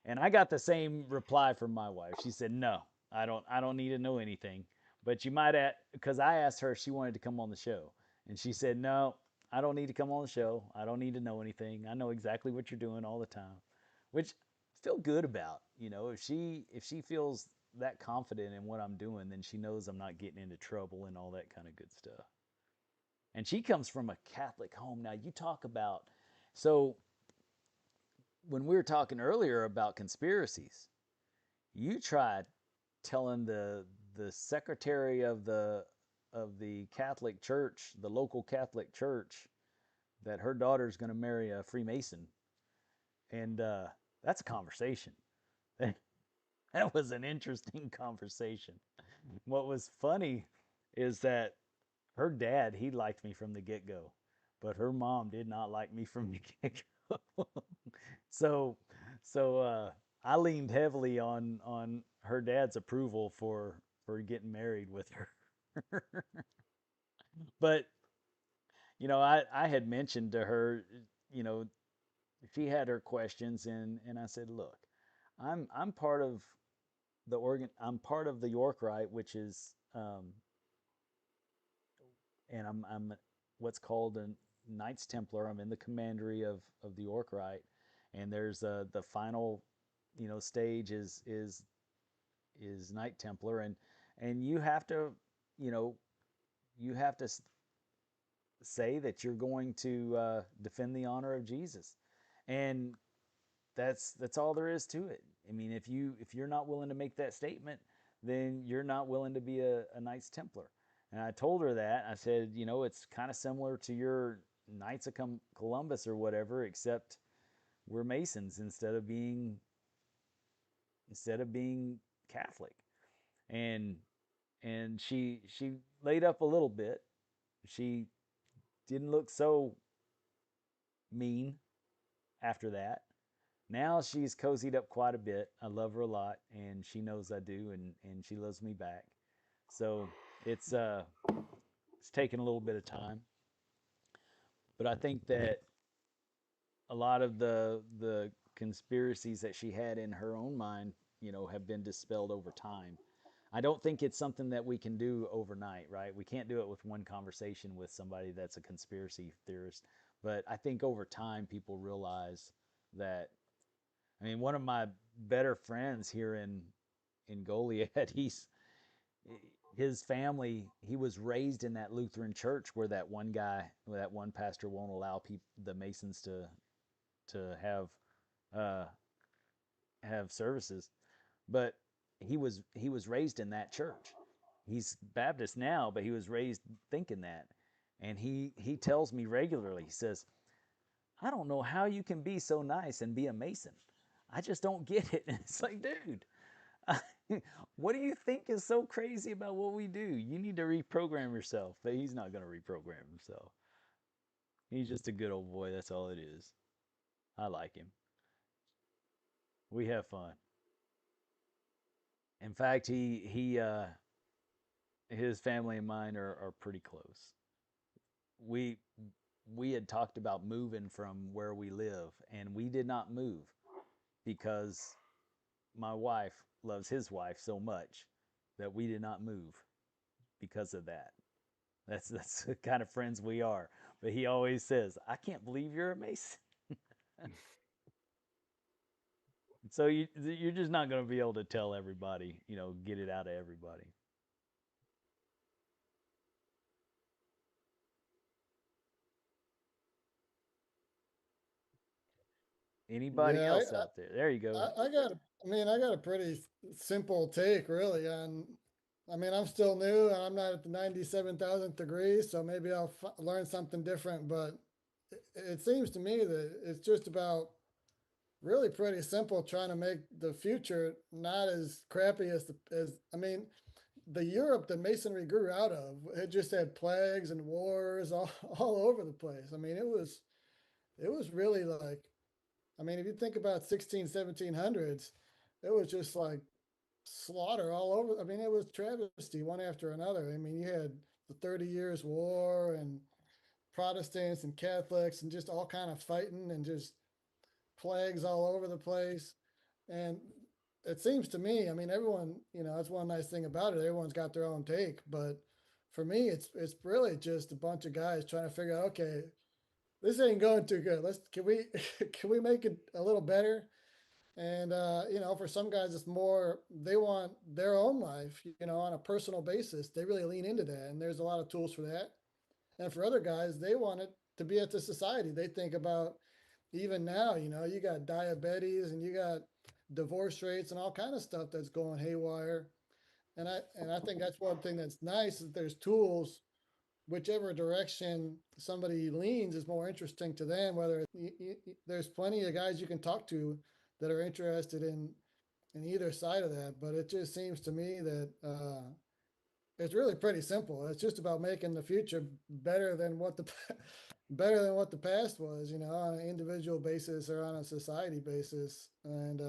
[SPEAKER 1] And I got the same reply from my wife. She said, "No, I don't need to know anything. But you might because I asked her if she wanted to come on the show, and she said, "No, I don't need to come on the show. I don't need to know anything. I know exactly what you're doing all the time," which I feel good about. If she feels that confident in what I'm doing, then she knows I'm not getting into trouble and all that kind of good stuff. And she comes from a Catholic home. Now you talk about, so when we were talking earlier about conspiracies, you tried telling the secretary of the Catholic Church, the local Catholic Church, that her daughter's going to marry a Freemason, and that's a conversation. That was an interesting conversation. What was funny is that her dad, he liked me from the get go, but her mom did not like me from the get go. so so I leaned heavily on her dad's approval for getting married with her. But I had mentioned to her, you know, she had her questions, and I said, look, I'm part of I'm part of the York Rite, which is and I'm what's called a Knights Templar. I'm in the commandery of the York Rite, and there's the final stage is Knight Templar, and you have to you know you have to say that you're going to defend the honor of Jesus, and that's all there is to it. I mean, if you're not willing to make that statement, then you're not willing to be a Knights Templar. And I told her that. I said, it's kind of similar to your Knights of Columbus or whatever, except we're Masons instead of being Catholic. And she laid up a little bit. She didn't look so mean after that. Now she's cozied up quite a bit. I love her a lot, and she knows I do, and she loves me back. So it's taken a little bit of time, but I think that a lot of the conspiracies that she had in her own mind, have been dispelled over time. I don't think it's something that we can do overnight, right? We can't do it with one conversation with somebody that's a conspiracy theorist. But I think over time, people realize that. I mean, one of my better friends here in Goliad, his family. He was raised in that Lutheran church where that one pastor won't allow the Masons to have services. But he was raised in that church. He's Baptist now, but he was raised thinking that. And he tells me regularly, he says, I don't know how you can be so nice and be a Mason. I just don't get it. And it's like, dude, what do you think is so crazy about what we do? You need to reprogram yourself. But he's not going to reprogram himself. He's just a good old boy. That's all it is. I like him. We have fun. In fact, his family and mine are pretty close. We we had talked about moving from where we live, and we did not move because my wife loves his wife so much that we did not move because of that. That's the kind of friends we are. But he always says, "I can't believe you're a Mason." So you're just not going to be able to tell everybody, get it out of everybody. Anybody
[SPEAKER 4] Yeah,
[SPEAKER 1] else out there? There you go.
[SPEAKER 4] I got a pretty simple take really on, I'm still new and I'm not at the 97,000th degree, so maybe I'll learn something different, but it seems to me that it's just about really pretty simple trying to make the future not as crappy the Europe that Masonry grew out of, it just had plagues and wars all over the place. It was really like, if you think about 16, 1700s, it was just like slaughter all over. It was travesty one after another. You had the 30 Years War and Protestants and Catholics and just all kind of fighting and just plagues all over the place. And it seems to me, everyone, that's one nice thing about it. Everyone's got their own take, but for me, it's really just a bunch of guys trying to figure out, okay, this ain't going too good. Can we can we make it a little better? And for some guys, it's more they want their own life, on a personal basis. They really lean into that, and there's a lot of tools for that. And for other guys, they want it to be at the society. They think about even now, you got diabetes and you got divorce rates and all kind of stuff that's going haywire. And I think that's one thing that's nice is there's tools whichever direction somebody leans is more interesting to them. There's plenty of guys you can talk to that are interested in either side of that, but it just seems to me that it's really pretty simple. It's just about making the future better than what the better than what the past was, on an individual basis or on a society basis. And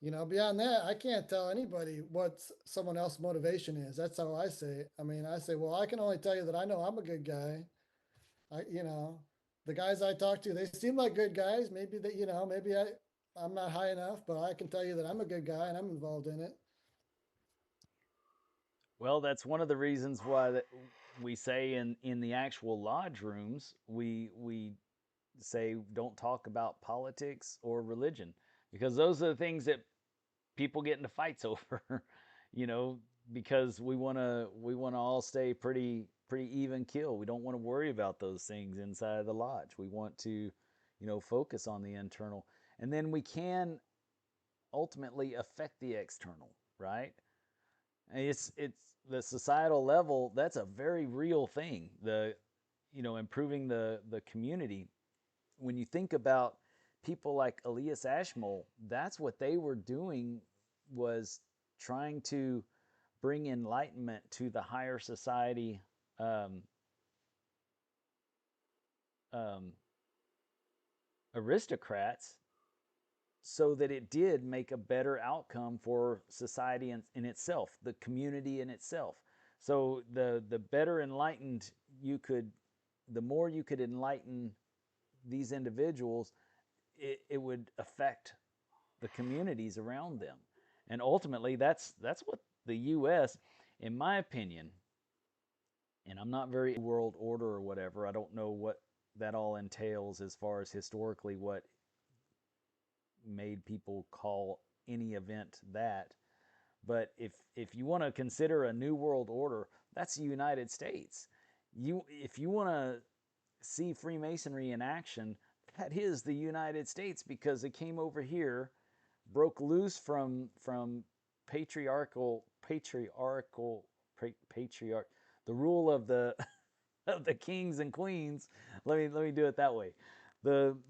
[SPEAKER 4] beyond that, I can't tell anybody what someone else's motivation is. That's how I say it. I say, well, I can only tell you that I know I'm a good guy. The guys I talk to, they seem like good guys. Maybe that, I'm not high enough, but I can tell you that I'm a good guy and I'm involved in it.
[SPEAKER 1] Well, that's one of the reasons why that we say in the actual lodge rooms, we say don't talk about politics or religion, because those are the things that people get into fights over, you know, because we want to all stay pretty even kill. We don't want to worry about those things inside of the lodge. We want to, focus on the internal, and then we can ultimately affect the external, right? It's the societal level. That's a very real thing. Improving the community. When you think about people like Elias Ashmole, that's what they were doing, was trying to bring enlightenment to the higher society um, um, aristocrats, so that it did make a better outcome for society in itself, the community in itself. So the better enlightened you could, the more you could enlighten these individuals, it would affect the communities around them. And ultimately, that's what the U.S., in my opinion, and I'm not very world order or whatever. I don't know what that all entails as far as historically what made people call any event that. But if you want to consider a new world order, that's the United States. If you want to see Freemasonry in action, that is the United States, because it came over here, broke loose from patriarch, the rule of the of the kings and queens. Let me do it that way.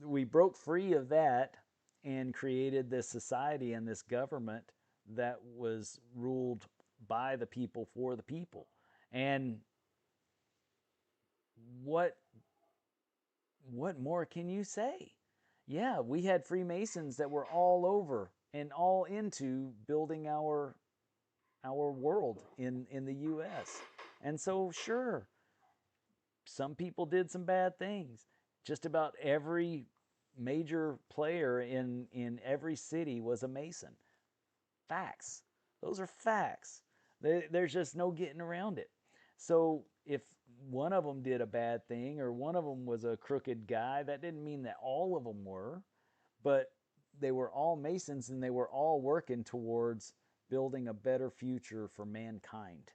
[SPEAKER 1] We broke free of that and created this society and this government that was ruled by the people for the people. And what what more can you say? Yeah, we had Freemasons that were all over and all into building our world in the US. And so sure, some people did some bad things. Just about every major player in every city was a Mason. Facts. Those are facts. There's just no getting around it. So if one of them did a bad thing or one of them was a crooked guy, that didn't mean that all of them were, but they were all Masons and they were all working towards building a better future for mankind.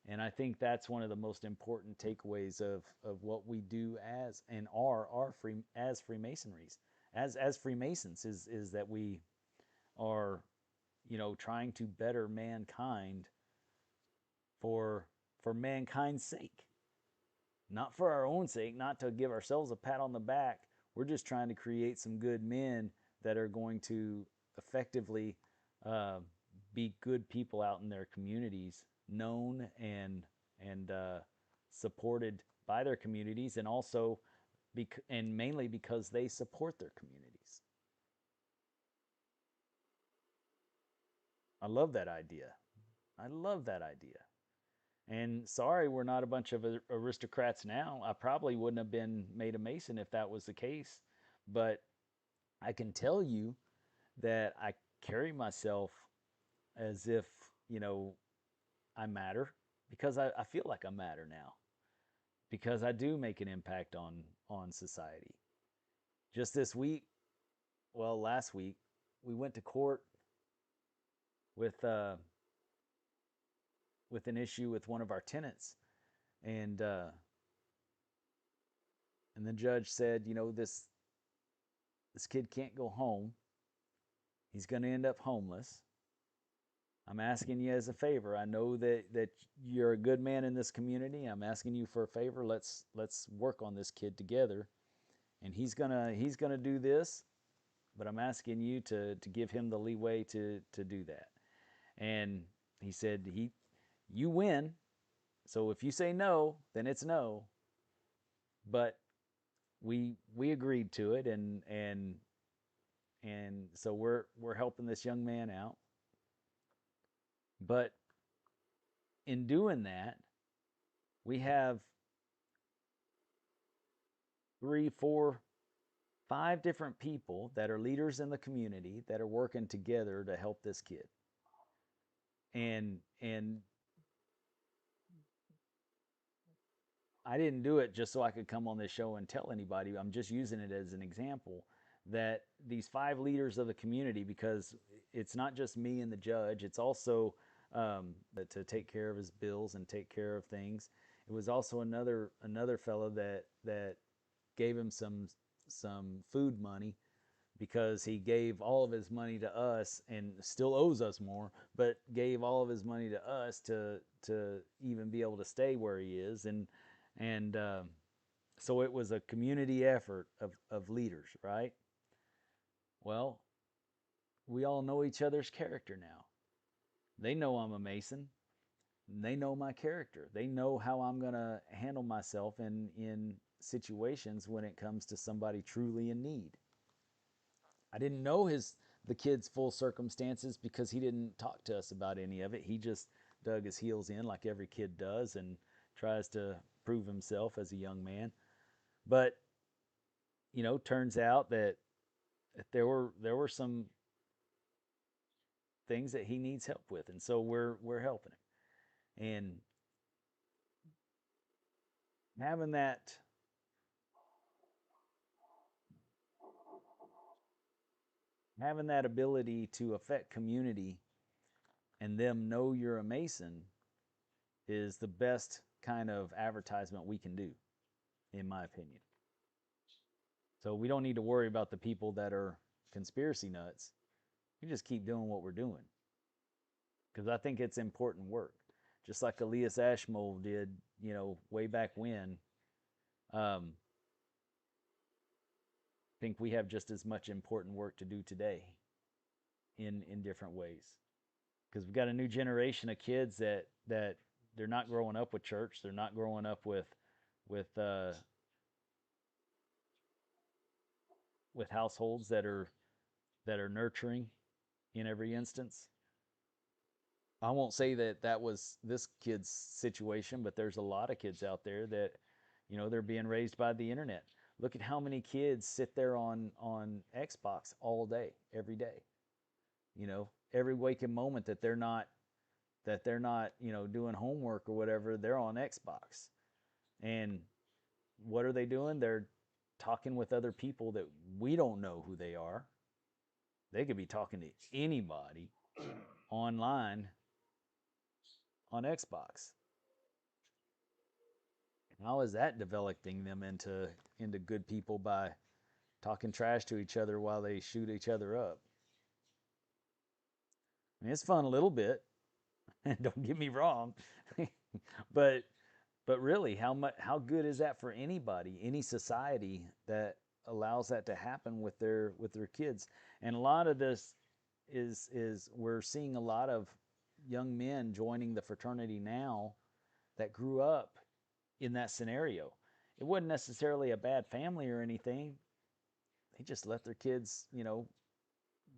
[SPEAKER 1] And I think that's one of the most important takeaways of what we do as and are free as Freemasonries, as Freemasons is that we are, trying to better mankind for mankind's sake, not for our own sake, not to give ourselves a pat on the back. We're just trying to create some good men that are going to effectively uh, be good people out in their communities, known and supported by their communities, and also and mainly because they support their communities. I love that idea. I love that idea. And sorry, we're not a bunch of aristocrats now. I probably wouldn't have been made a Mason if that was the case. But I can tell you that I carry myself as if, I matter because I feel like I matter now because I do make an impact on society. Just this week, well, last week, we went to court with with an issue with one of our tenants, and and the judge said, this kid can't go home. He's going to end up homeless. I'm asking you as a favor. I know that you're a good man in this community. I'm asking you for a favor. Let's work on this kid together. And he's gonna do this, but I'm asking you to give him the leeway to do that. And he said you win. So if you say no, then it's no. But we agreed to it, and so we're helping this young man out. But in doing that, we have 3, 4, 5 different people that are leaders in the community that are working together to help this kid. And I didn't do it just so I could come on this show and tell anybody. I'm just using it as an example that these 5 leaders of the community, because it's not just me and the judge, it's also to take care of his bills and take care of things. It was also another fellow that gave him some food money because he gave all of his money to us and still owes us more, but gave all of his money to us to even be able to stay where he is. And so it was a community effort of leaders, right? Well, we all know each other's character now. They know I'm a Mason. They know my character. They know how I'm going to handle myself in situations when it comes to somebody truly in need. I didn't know the kid's full circumstances because he didn't talk to us about any of it. He just dug his heels in like every kid does and tries to prove himself as a young man. But turns out that there were some things that he needs help with, and so we're helping him. And having that ability to affect community and them know you're a Mason is the best kind of advertisement we can do, in my opinion. So we don't need to worry about the people that are conspiracy nuts. We just keep doing what we're doing. because I think it's important work, just like Elias Ashmole did, way back when. I think we have just as much important work to do today in different ways, because we've got a new generation of kids that they're not growing up with church, they're not growing up with with households that are nurturing in every instance. I won't say that was this kid's situation, but there's a lot of kids out there that, they're being raised by the internet. Look at how many kids sit there on Xbox all day, every day. Every waking moment that they're not doing homework or whatever, they're on Xbox. And what are they doing? They're talking with other people that we don't know who they are. They could be talking to anybody online on Xbox. How is that developing them into good people by talking trash to each other while they shoot each other up? I mean, it's fun a little bit, and don't get me wrong, but really, how good is that for anybody, any society that allows that to happen with their kids? And a lot of this is we're seeing a lot of young men joining the fraternity now that grew up in that scenario. It wasn't necessarily a bad family or anything. They just let their kids,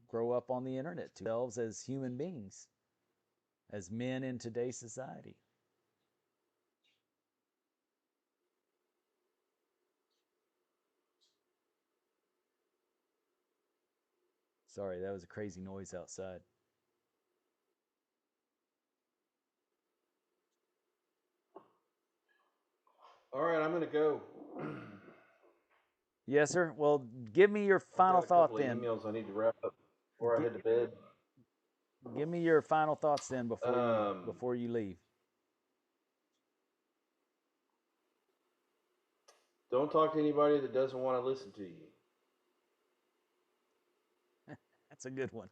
[SPEAKER 1] grow up on the internet to themselves as human beings, as men in today's society. Sorry, that was a crazy noise outside.
[SPEAKER 3] All right, I'm gonna go.
[SPEAKER 1] Yes, sir. Well, give me your
[SPEAKER 3] I've
[SPEAKER 1] final
[SPEAKER 3] got a
[SPEAKER 1] thought
[SPEAKER 3] couple of
[SPEAKER 1] then.
[SPEAKER 3] emails I need to wrap up before I
[SPEAKER 1] Gi-
[SPEAKER 3] head to bed.
[SPEAKER 1] Give me your final thoughts then before you
[SPEAKER 3] Um,
[SPEAKER 1] before you leave.
[SPEAKER 3] don't talk to anybody that doesn't want to listen to you.
[SPEAKER 1] That's a good one.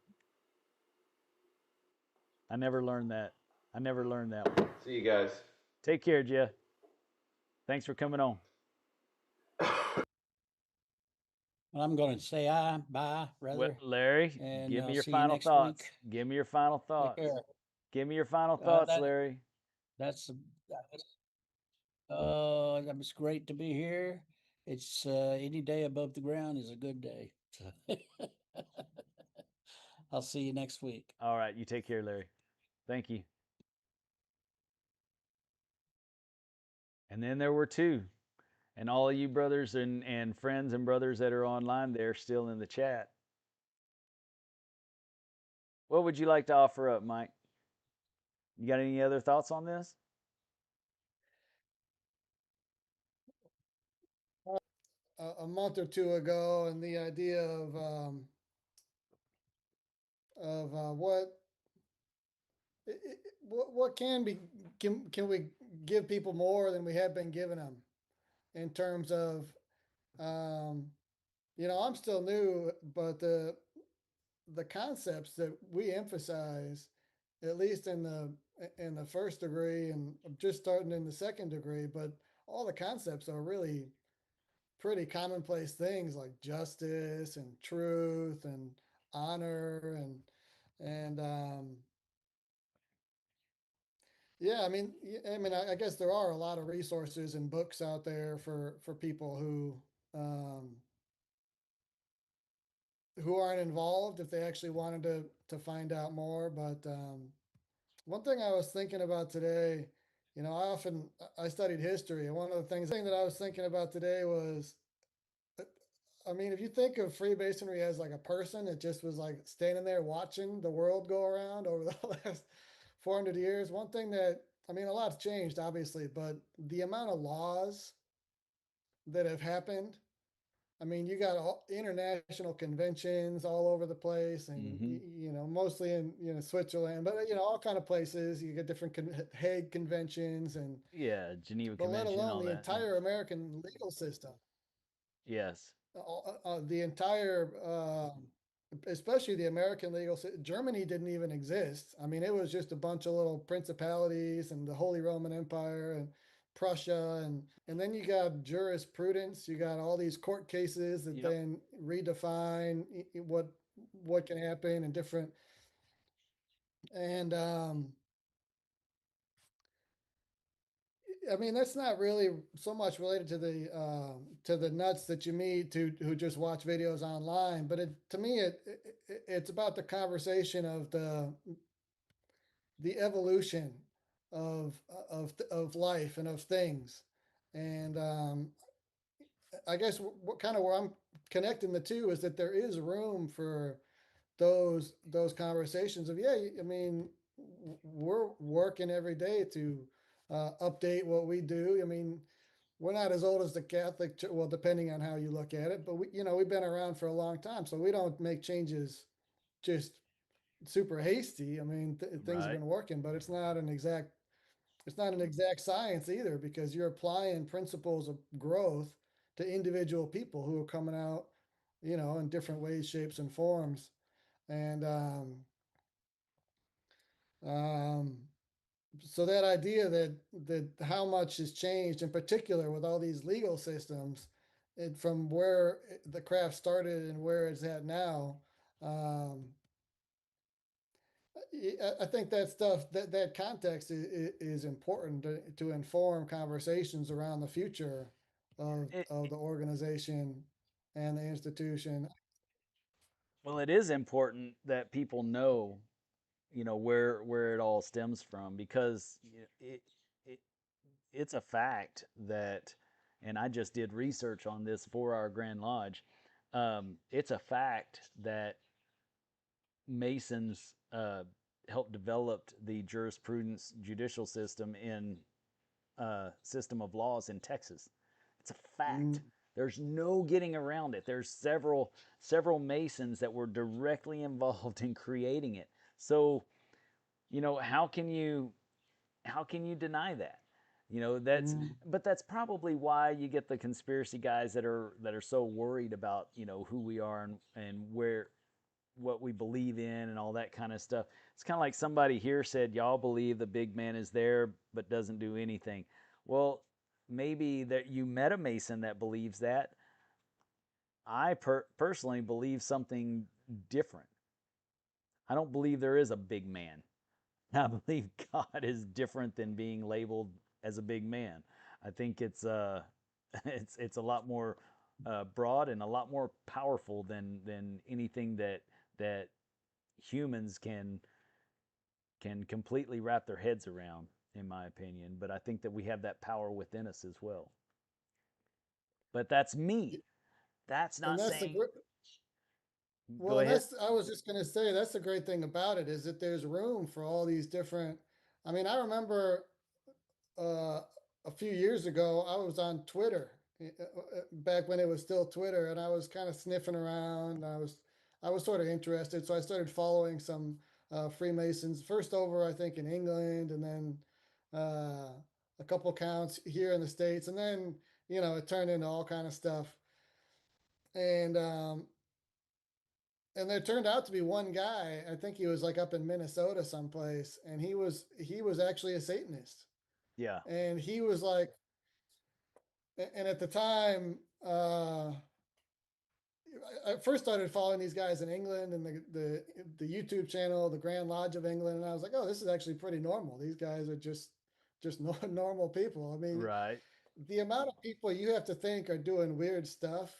[SPEAKER 1] I never learned that. I never learned that one.
[SPEAKER 3] See you guys.
[SPEAKER 1] Take care, Jeff. Thanks for coming on.
[SPEAKER 2] Well, I'm going to say bye, rather,
[SPEAKER 1] Larry,
[SPEAKER 2] and
[SPEAKER 1] give me
[SPEAKER 2] I'll
[SPEAKER 1] your
[SPEAKER 2] see you
[SPEAKER 1] final
[SPEAKER 2] next
[SPEAKER 1] thoughts.
[SPEAKER 2] week.
[SPEAKER 1] Give me your final
[SPEAKER 2] Take
[SPEAKER 1] thoughts.
[SPEAKER 2] care.
[SPEAKER 1] Give me your final
[SPEAKER 2] Uh,
[SPEAKER 1] thoughts,
[SPEAKER 2] that
[SPEAKER 1] Larry.
[SPEAKER 2] that's that was great to be here. It's any day above the ground is a good day. So I'll see you next week.
[SPEAKER 1] All right, you take care, Larry. Thank you. And then there were two. And all of you brothers and friends and brothers that are online, they're still in the chat. What would you like to offer up, Mike? You got any other thoughts on this?
[SPEAKER 4] A month or two ago, and the idea of what can be can we give people more than we have been giving them in terms of um, I'm still new, but the concepts that we emphasize, at least in the first degree, and I'm just starting in the second degree, but all the concepts are really pretty commonplace things like justice and truth and honor and yeah, I guess there are a lot of resources and books out there for people who aren't involved if they actually wanted to find out more. But one thing I was thinking about today, I studied history, and one of the things that I was thinking about today was, if you think of Freemasonry as like a person, it just was like standing there watching the world go around over the last 400 years. One thing that, a lot's changed, obviously, but the amount of laws that have happened. You got international conventions all over the place, and
[SPEAKER 1] Mm-hmm.
[SPEAKER 4] mostly in Switzerland, but all kind of places. You get different Hague conventions, and
[SPEAKER 1] Yeah, Geneva
[SPEAKER 4] but let
[SPEAKER 1] Convention,
[SPEAKER 4] alone
[SPEAKER 1] all
[SPEAKER 4] the
[SPEAKER 1] that. Yeah.
[SPEAKER 4] entire American legal system.
[SPEAKER 1] Yes.
[SPEAKER 4] The entire especially the American legal system. Germany didn't even exist. I mean, it was just a bunch of little principalities and the Holy Roman Empire and Prussia, and then you got jurisprudence. You got all these court cases that
[SPEAKER 1] Yep.
[SPEAKER 4] then redefine what can happen and different. And I mean, that's not really so much related to the nuts that you meet who just watch videos online, but to me it's about the conversation of the evolution of of life and of things, and I guess what kind of where I'm connecting the two is that there is room for those conversations of yeah. I mean, we're working every day to update what we do. I mean, we're not as old as the Catholic Church, well, depending on how you look at it, but we've been around for a long time, so we don't make changes just super hasty. I mean, things have
[SPEAKER 1] Right.
[SPEAKER 4] been working, but it's not an exact science either because you're applying principles of growth to individual people who are coming out, in different ways, shapes, and forms. And um, so that idea that how much has changed, in particular with all these legal systems, from where the craft started and where it's at now, um, I think that stuff that context is important to inform conversations around the future
[SPEAKER 1] It,
[SPEAKER 4] of the organization and the institution.
[SPEAKER 1] well, it is important that people know, where it all stems from, because it it's a fact that, and I just did research on this for our Grand Lodge. It's a fact that Masons helped develop the jurisprudence judicial system in system of laws in Texas. It's a fact.
[SPEAKER 4] Mm,
[SPEAKER 1] There's no getting around it. There's several Masons that were directly involved in creating it. So, how can you deny that? That's
[SPEAKER 4] mm,
[SPEAKER 1] but that's probably why you get the conspiracy guys that are so worried about, who we are, and where what we believe in and all that kind of stuff. It's kind of like somebody here said, y'all believe the big man is there but doesn't do anything. Well, maybe that you met a Mason that believes that. I personally believe something different. I don't believe there is a big man. I believe God is different than being labeled as a big man. I think it's a lot more broad and a lot more powerful than anything that humans can completely wrap their heads around, in my opinion. But I think that we have that power within us as well. But that's me. That's
[SPEAKER 4] and
[SPEAKER 1] not
[SPEAKER 4] that's the
[SPEAKER 1] saying.
[SPEAKER 4] great.
[SPEAKER 1] Go
[SPEAKER 4] Well, and
[SPEAKER 1] ahead.
[SPEAKER 4] that's I was just going to say that's the great thing about it is that there's room for all these different. I mean, I remember uh, a few years ago, I was on Twitter back when it was still Twitter, and I was kind of sniffing around. I was sort of interested, so I started following some Freemasons. First over, I think, in England, and then a couple accounts here in the States, and then it turned into all kind of stuff. And and there turned out to be one guy. I think he was like up in Minnesota someplace, and he was actually a Satanist,
[SPEAKER 1] Yeah.
[SPEAKER 4] and he was like, and at the time, I first started following these guys in England and the YouTube channel, the Grand Lodge of England, and I was like, oh, this is actually pretty normal. These guys are just normal people. I mean,
[SPEAKER 1] Right.
[SPEAKER 4] the amount of people you have to think are doing weird stuff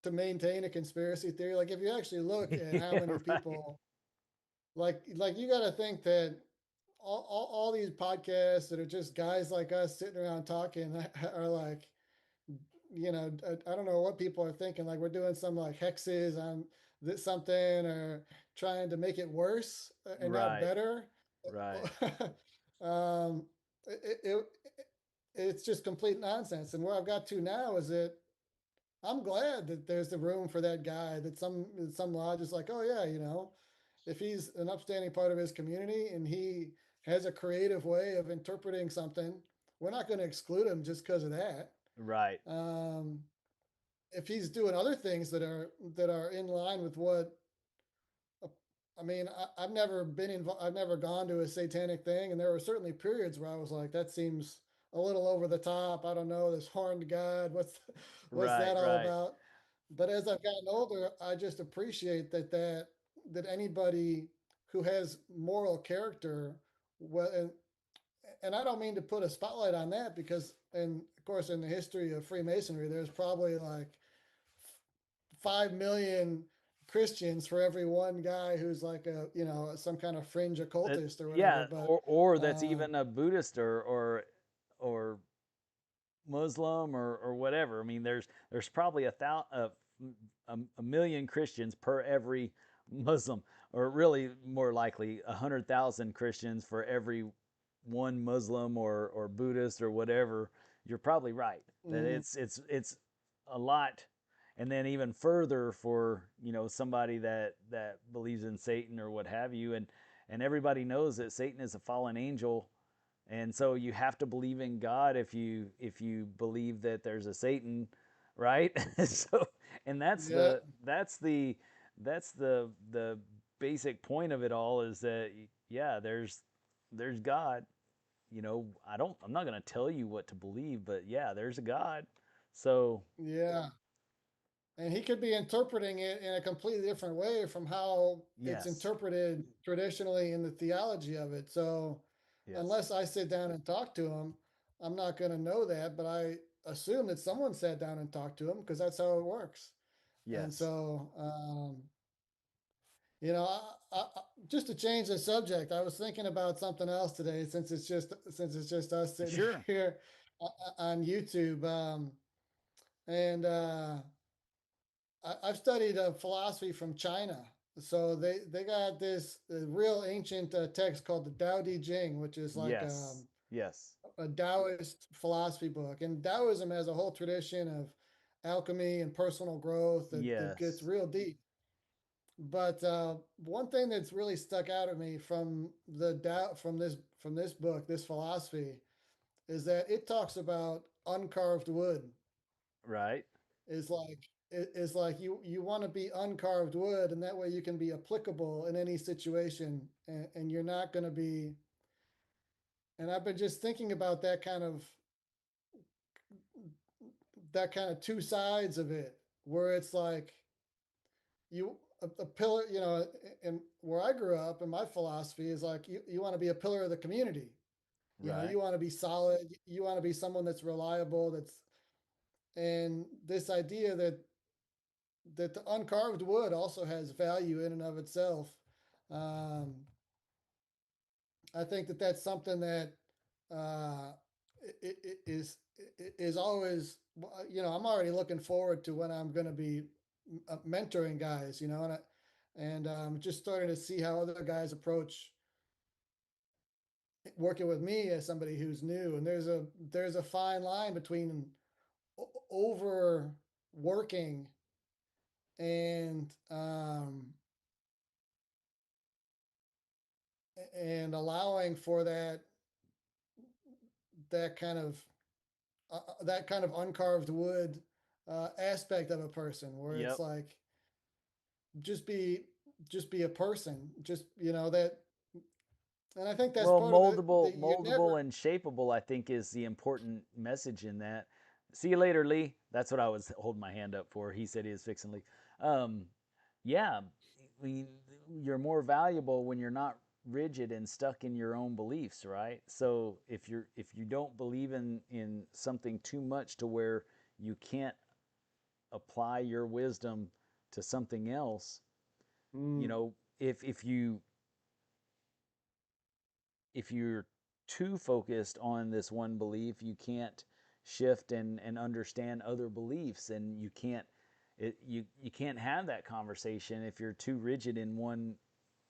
[SPEAKER 4] to maintain a conspiracy theory. Like if you actually look at how
[SPEAKER 1] Yeah.
[SPEAKER 4] many
[SPEAKER 1] Right.
[SPEAKER 4] people, like you got to think that all these podcasts that are just guys like us sitting around talking are like I don't know what people are thinking. Like we're doing some like hexes on this something or trying to make it worse and not
[SPEAKER 1] Right.
[SPEAKER 4] better.
[SPEAKER 1] Right.
[SPEAKER 4] um, it's just complete nonsense. And where I've got to now is that I'm glad that there's the room for that guy. That some lodge is like, oh yeah, if he's an upstanding part of his community and he has a creative way of interpreting something, we're not going to exclude him just because of that.
[SPEAKER 1] Right.
[SPEAKER 4] Um, if he's doing other things that are in line with what I mean, I've never been involved. I've never gone to a satanic thing, and there were certainly periods where I was like, that seems a little over the top. I don't know, this horned God. What's
[SPEAKER 1] Right,
[SPEAKER 4] that all
[SPEAKER 1] right.
[SPEAKER 4] about? But as I've gotten older, I just appreciate that anybody who has moral character, well, and I don't mean to put a spotlight on that because, and of course, in the history of Freemasonry, there's probably like 5 million Christians for every one guy who's like a, some kind of fringe occultist or whatever.
[SPEAKER 1] Yeah,
[SPEAKER 4] But
[SPEAKER 1] or that's
[SPEAKER 4] um,
[SPEAKER 1] even a Buddhist or Muslim or whatever. I mean, there's probably a million Christians per every Muslim, or really more likely 100,000 Christians for every one Muslim or Buddhist or whatever. You're probably right that
[SPEAKER 4] mm,
[SPEAKER 1] it's a lot, and then even further for somebody that believes in Satan or what have you, and everybody knows that Satan is a fallen angel, and so you have to believe in God if you believe that there's a Satan, right? So, and
[SPEAKER 4] yeah,
[SPEAKER 1] that's the basic point of it all, is that yeah, there's God. I'm not going to tell you what to believe, but yeah, there's a God. So
[SPEAKER 4] yeah. And he could be interpreting it in a completely different way from how it's
[SPEAKER 1] yes,
[SPEAKER 4] interpreted traditionally in the theology of it. So
[SPEAKER 1] yes,
[SPEAKER 4] unless I sit down and talk to him, I'm not going to know that. But I assume that someone sat down and talked to him because that's how it works. And
[SPEAKER 1] yes,
[SPEAKER 4] so, just to change the subject, I was thinking about something else today since it's just us sitting
[SPEAKER 1] sure,
[SPEAKER 4] here on YouTube. And I've studied philosophy from China. So they got this real ancient text called the Tao Te Ching, which is like
[SPEAKER 1] yes, yes,
[SPEAKER 4] a Taoist philosophy book. And Taoism has a whole tradition of alchemy and personal growth that gets
[SPEAKER 1] yes,
[SPEAKER 4] real deep. But one thing that's really stuck out at me from the Tao from this book, this philosophy, is that it talks about uncarved wood.
[SPEAKER 1] right,
[SPEAKER 4] Is like you want to be uncarved wood, and that way you can be applicable in any situation, and you're not going to be. And I've been just thinking about that kind of two sides of it, where it's like a pillar, and where I grew up, and my philosophy is like you want to be a pillar of the community.
[SPEAKER 1] right,
[SPEAKER 4] You want to be solid. You want to be someone that's reliable. And this idea that the uncarved wood also has value in and of itself. Um, I think that's something that uh, is always, I'm already looking forward to when I'm going to be mentoring guys, and just starting to see how other guys approach working with me as somebody who's new. And there's a fine line between overworking and allowing for that kind of uncarved wood aspect of a person, where it's
[SPEAKER 1] yep.
[SPEAKER 4] like just be just be a person, just that. And I think that's
[SPEAKER 1] Well,
[SPEAKER 4] part of it,
[SPEAKER 1] moldable,
[SPEAKER 4] that you never.
[SPEAKER 1] moldable, and shapeable, I think, is the important message in that. See you later, Lee. That's what I was holding my hand up for. He said he was fixing Lee. Um, yeah, I mean, you're more valuable when you're not rigid and stuck in your own beliefs, right? So if you don't believe in something too much to where you can't apply your wisdom to something else, you
[SPEAKER 4] Mm,
[SPEAKER 1] know, if you're too focused on this one belief, you can't shift and understand other beliefs, and you can't have that conversation if you're too rigid in one,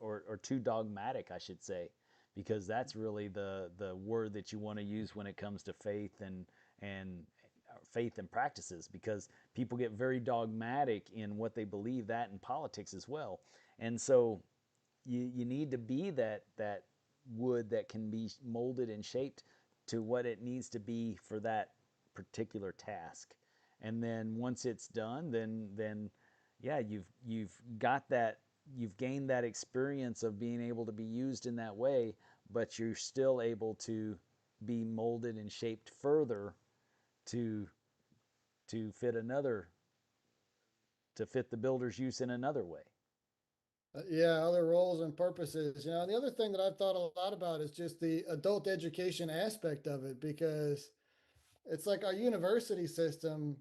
[SPEAKER 1] or too dogmatic, I should say, because that's really the word that you want to use when it comes to and faith and practices, because people get very dogmatic in what they believe, that in politics as well. And so you need to be that wood that can be molded and shaped to what it needs to be for that particular task. And then once it's done, then yeah, you've got you've gained that experience of being able to be used in that way, but you're still able to be molded and shaped further to fit another, to fit the builder's use in another way.
[SPEAKER 4] Yeah, other roles and purposes. And the other thing that I've thought a lot about is just the adult education aspect of it, because it's like our university system,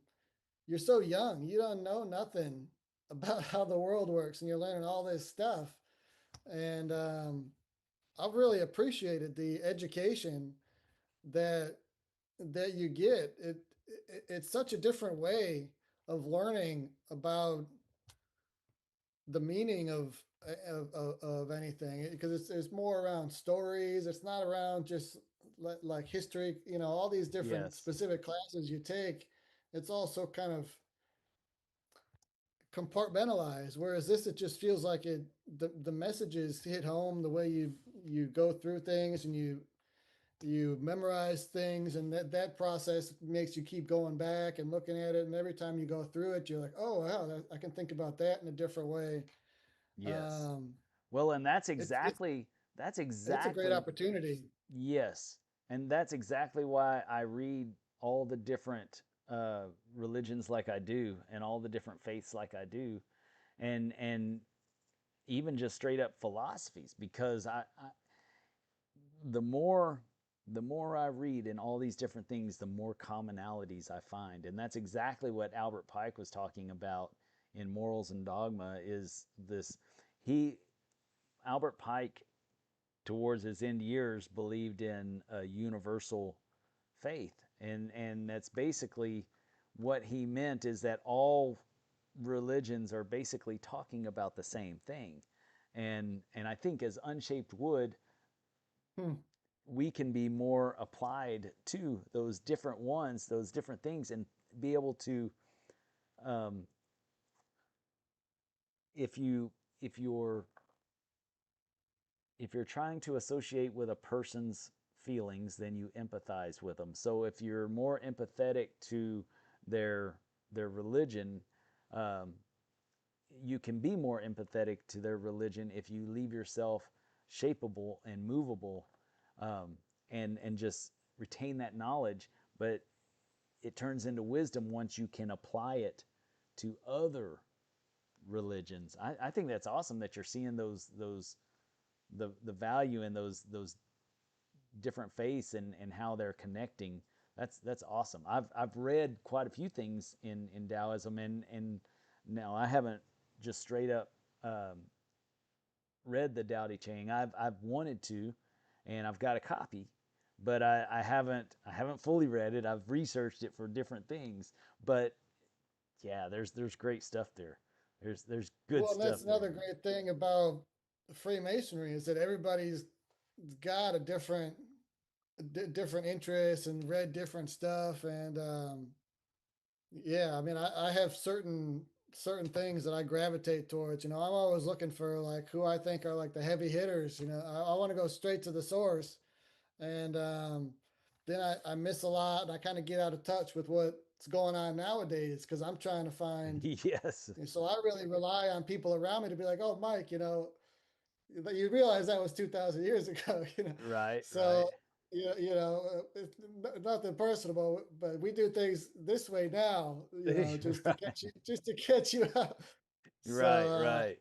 [SPEAKER 4] you're so young, you don't know nothing about how the world works, and you're learning all this stuff. And I've really appreciated the education that you get. It's such a different way of learning about the meaning of anything, because it's more around stories. It's not around just like history. All these different
[SPEAKER 1] Yes.
[SPEAKER 4] specific classes you take. It's also kind of compartmentalized. Whereas this, it just feels like the messages hit home the way you go through things, and you memorize things, and that process makes you keep going back and looking at it. And every time you go through it, you're like, oh wow, I can think about that in a different way.
[SPEAKER 1] Yes.
[SPEAKER 4] Um,
[SPEAKER 1] Well, and
[SPEAKER 4] it's it's
[SPEAKER 1] that's
[SPEAKER 4] it's a great
[SPEAKER 1] exactly,
[SPEAKER 4] opportunity.
[SPEAKER 1] yes. And that's exactly why I read all the different religions like I do, and all the different faiths like I do, and even just straight up philosophies, because the more the more I read in all these different things, the more commonalities I find. And that's exactly what Albert Pike was talking about in Morals and Dogma, is this. He Albert Pike, towards his end years, believed in a universal faith, and that's basically what he meant, is that all religions are basically talking about the same thing. And I think as unshaped wood,
[SPEAKER 4] Hmm.
[SPEAKER 1] we can be more applied to those different ones, those different things, and be able to, um, if you if you're if you're trying to associate with a person's feelings, then you empathize with them. So if you're more empathetic to their religion, um, you can be more empathetic to their religion if you leave yourself shapeable and movable, um, and just retain that knowledge. But it turns into wisdom once you can apply it to other religions. I think that's awesome that you're seeing the value in those different faiths, and how they're connecting. That's awesome. I've read quite a few things in Taoism, and now I haven't just straight up um, read the Tao Te Ching. I've wanted to, and I've got a copy, but I haven't fully read it. I've researched it for different things, but yeah, there's great stuff there. There's good
[SPEAKER 4] Well, and
[SPEAKER 1] stuff
[SPEAKER 4] that's
[SPEAKER 1] there.
[SPEAKER 4] another great thing about Freemasonry, is that everybody's got a different interests and read different stuff. And yeah, I mean, I have certain things that I gravitate towards. I'm always looking for like who I think are like the heavy hitters. I want to go straight to the source. And then I miss a lot, and I kind of get out of touch with what's going on nowadays, because I'm trying to find.
[SPEAKER 1] Yes.
[SPEAKER 4] And so I really rely on people around me to be like, oh, Mike, you realize that was 2,000 years ago.
[SPEAKER 1] Right. Right.
[SPEAKER 4] So it's nothing personal, but we do things this way now, just to
[SPEAKER 1] Right.
[SPEAKER 4] catch you up. So
[SPEAKER 1] Right. Right.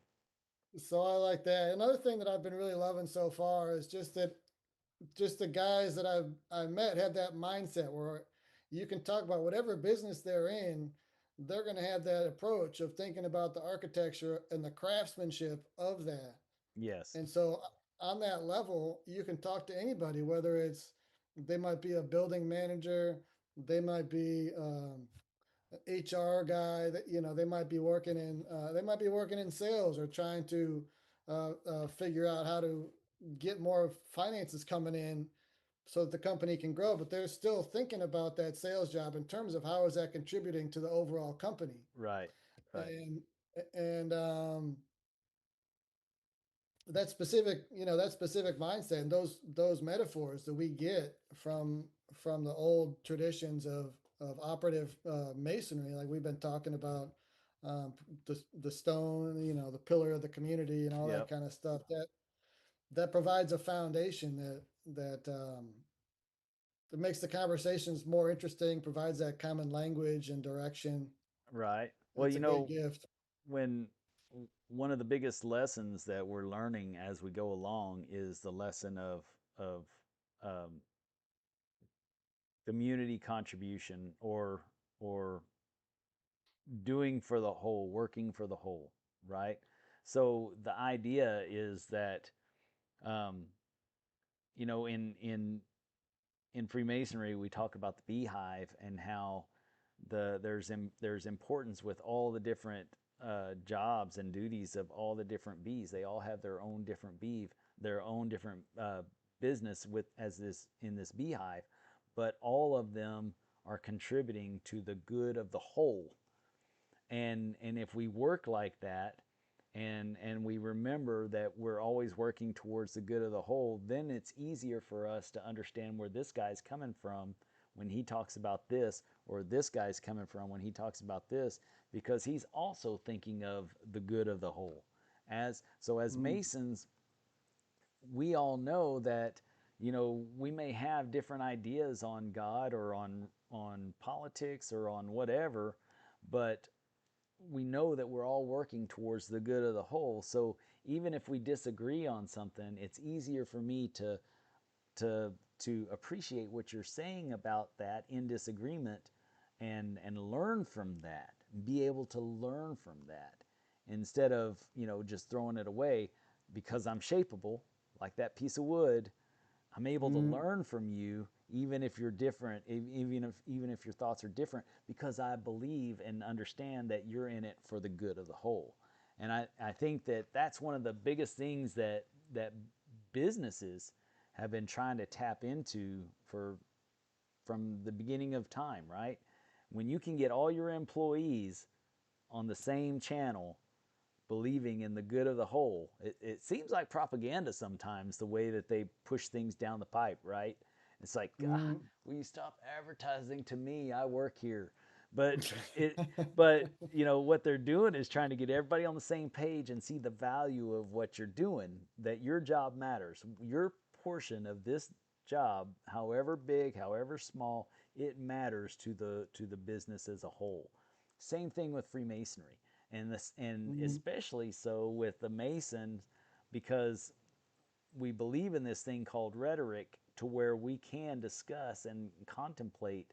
[SPEAKER 4] so I like that. Another thing that I've been really loving so far is just the guys that I've met have that mindset where you can talk about whatever business they're in. They're going to have that approach of thinking about the architecture and the craftsmanship of that.
[SPEAKER 1] Yes.
[SPEAKER 4] And so on that level, you can talk to anybody, whether they might be a building manager, they might be HR guy, that they might be working in sales, or trying to figure out how to get more finances coming in so that the company can grow. But they're still thinking about that sales job in terms of how is that contributing to the overall company.
[SPEAKER 1] Right. Right.
[SPEAKER 4] And and that specific mindset, and those metaphors that we get from the old traditions of operative masonry, like we've been talking about, the stone, the pillar of the community and all that
[SPEAKER 1] Yep.
[SPEAKER 4] kind of stuff. That provides a foundation that makes the conversations more interesting, provides that common language and direction.
[SPEAKER 1] Right. Well,
[SPEAKER 4] It's a great gift.
[SPEAKER 1] when one of the biggest lessons that we're learning as we go along is the lesson of um, community contribution, or doing for the whole, working for the whole, right? So the idea is that, um, in Freemasonry, we talk about the beehive and how there's importance with all the different jobs and duties of all the different bees. They all have their own different bee, their own different business with as this in this beehive, but all of them are contributing to the good of the whole. And if we work like that, and we remember that we're always working towards the good of the whole, then it's easier for us to understand where this guy's coming from when he talks about this, or this guy's coming from when he talks about this, because he's also thinking of the good of the whole. As
[SPEAKER 4] Mm,
[SPEAKER 1] Masons, we all know that, we may have different ideas on God, or on politics, or on whatever, but we know that we're all working towards the good of the whole. So even if we disagree on something, it's easier for me to appreciate what you're saying about that in disagreement, and learn from that, be able to learn from that, instead of just throwing it away because I'm shapeable, like that piece of wood. I'm able to
[SPEAKER 4] mm,
[SPEAKER 1] learn from you, even if you're different, even if your thoughts are different, because I believe and understand that you're in it for the good of the whole. And I think that that's one of the biggest things that businesses have been trying to tap into from the beginning of time, right? When you can get all your employees on the same channel, believing in the good of the whole. It seems like propaganda sometimes, the way that they push things down the pipe, right? It's like,
[SPEAKER 4] mm.
[SPEAKER 1] will you stop advertising to me? I work here. But it, but what they're doing is trying to get everybody on the same page and see the value of what you're doing. That your job matters. Your portion of this job, however big, however small, it matters to the business as a whole. Same thing with Freemasonry, and
[SPEAKER 4] Mm,
[SPEAKER 1] especially so with the Masons, because we believe in this thing called rhetoric, to where we can discuss and contemplate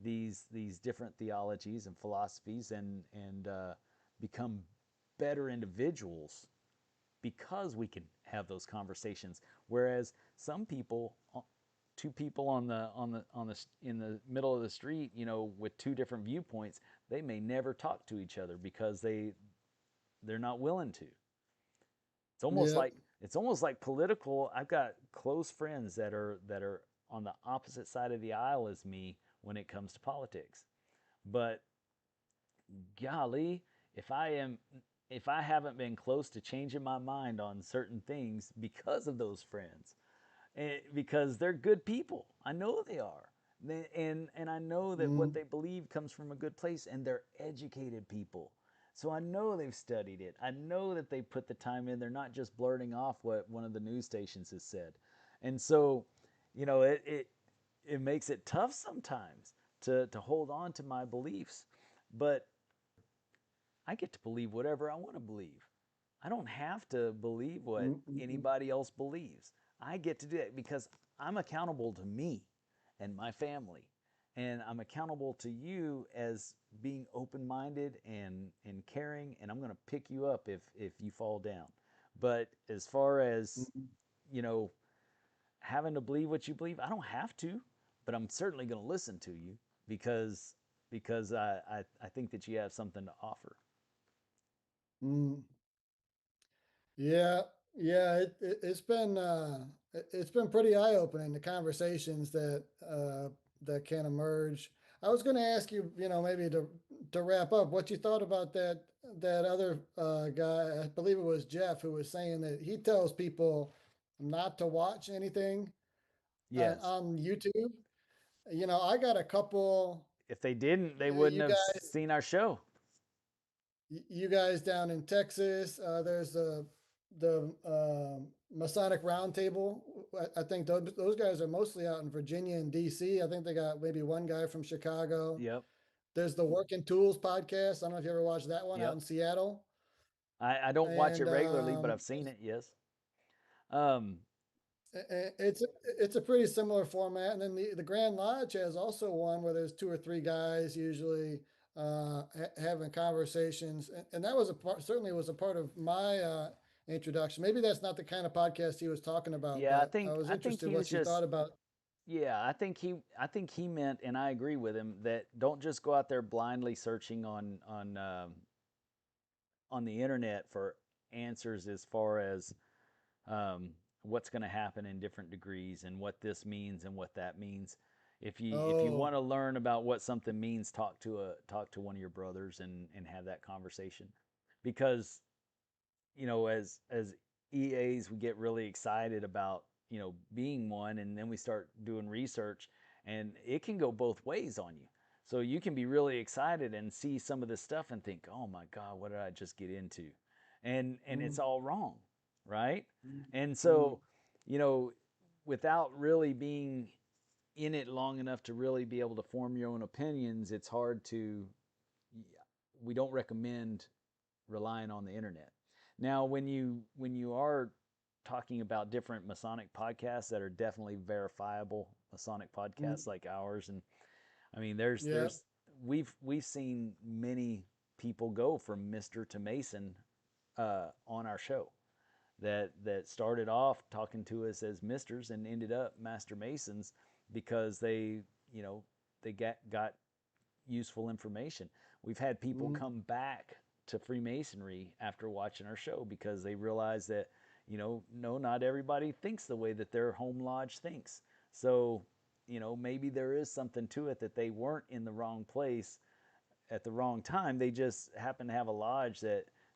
[SPEAKER 1] these different theologies and philosophies, and become better individuals because we can have those conversations. Whereas some people, two people on the in the middle of the street, with two different viewpoints, they may never talk to each other because they're not willing to. It's almost
[SPEAKER 4] yep.
[SPEAKER 1] like it's almost like political. I've got close friends that are on the opposite side of the aisle as me when it comes to politics. But golly, if I am if I haven't been close to changing my mind on certain things because of those friends, because they're good people. I know they are. And I know that what
[SPEAKER 4] Mm,
[SPEAKER 1] they believe comes from a good place, and they're educated people. So I know they've studied it. I know that they put the time in. They're not just blurting off what one of the news stations has said. And so, it makes it tough sometimes to hold on to my beliefs. But I get to believe whatever I want to believe. I don't have to believe what
[SPEAKER 4] mm, mm, mm.
[SPEAKER 1] anybody else believes. I get to do it because I'm accountable to me and my family. And I'm accountable to you as being open minded and caring. And I'm going to pick you up if you fall down. But as far as,
[SPEAKER 4] Mm.
[SPEAKER 1] you know, having to believe what you believe, I don't have to, but I'm certainly going to listen to you because I think that you have something to offer.
[SPEAKER 4] Mm. Yeah, yeah, it's been pretty eye-opening, the conversations that can emerge. I was going to ask you, maybe to wrap up, what you thought about that other guy, I believe it was Jeff, who was saying that he tells people not to watch anything
[SPEAKER 1] Yes.
[SPEAKER 4] on YouTube. I got a couple.
[SPEAKER 1] If they didn't, they
[SPEAKER 4] You
[SPEAKER 1] wouldn't have
[SPEAKER 4] guys,
[SPEAKER 1] seen our show.
[SPEAKER 4] you guys down in Texas. There's the Masonic Roundtable. I think those guys are mostly out in Virginia and DC. I think they got maybe one guy from Chicago.
[SPEAKER 1] Yep.
[SPEAKER 4] There's the Working Tools podcast. I don't know if you ever watched that one out
[SPEAKER 1] Yep.
[SPEAKER 4] in Seattle.
[SPEAKER 1] I don't watch it
[SPEAKER 4] And
[SPEAKER 1] regularly, but I've seen it. Yes. Um,
[SPEAKER 4] it's a pretty similar format. And then the Grand Lodge has also one where there's two or three guys usually having conversations, and that was a part, certainly was a part of my introduction. Maybe that's not the kind of podcast he was talking about,
[SPEAKER 1] yeah,
[SPEAKER 4] but I was
[SPEAKER 1] I think
[SPEAKER 4] interested
[SPEAKER 1] he was
[SPEAKER 4] what you thought
[SPEAKER 1] just
[SPEAKER 4] about.
[SPEAKER 1] yeah, I think he meant, and I agree with him, that don't just go out there blindly searching on the internet for answers as far as um, what's going to happen in different degrees and what this means and what that means. If you
[SPEAKER 4] Oh,
[SPEAKER 1] want to learn about what something means, talk to one of your brothers and have that conversation, because as EAs we get really excited about being one, and then we start doing research, and it can go both ways on you. So you can be really excited and see some of this stuff and think, oh my God, what did I just get into? And it's
[SPEAKER 4] mm,
[SPEAKER 1] all wrong, right?
[SPEAKER 2] Mm,
[SPEAKER 1] And
[SPEAKER 2] mm,
[SPEAKER 1] so you know without really being in it long enough to really be able to form your own opinions, it's hard to. We don't recommend relying on the internet. Now, when you are talking about different Masonic podcasts that are definitely verifiable Masonic podcasts
[SPEAKER 2] mm,
[SPEAKER 1] like ours, and I mean,
[SPEAKER 4] yeah.
[SPEAKER 1] we've seen many people go from Mister to Mason on our show that started off talking to us as Misters and ended up Master Masons because you know they got useful information. We've had people
[SPEAKER 4] Mm,
[SPEAKER 1] come back to Freemasonry after watching our show because they realize that, no, not everybody thinks the way that their home lodge thinks. So, maybe there is something to it that they weren't in the wrong place at the wrong time. They just happen to have a lodge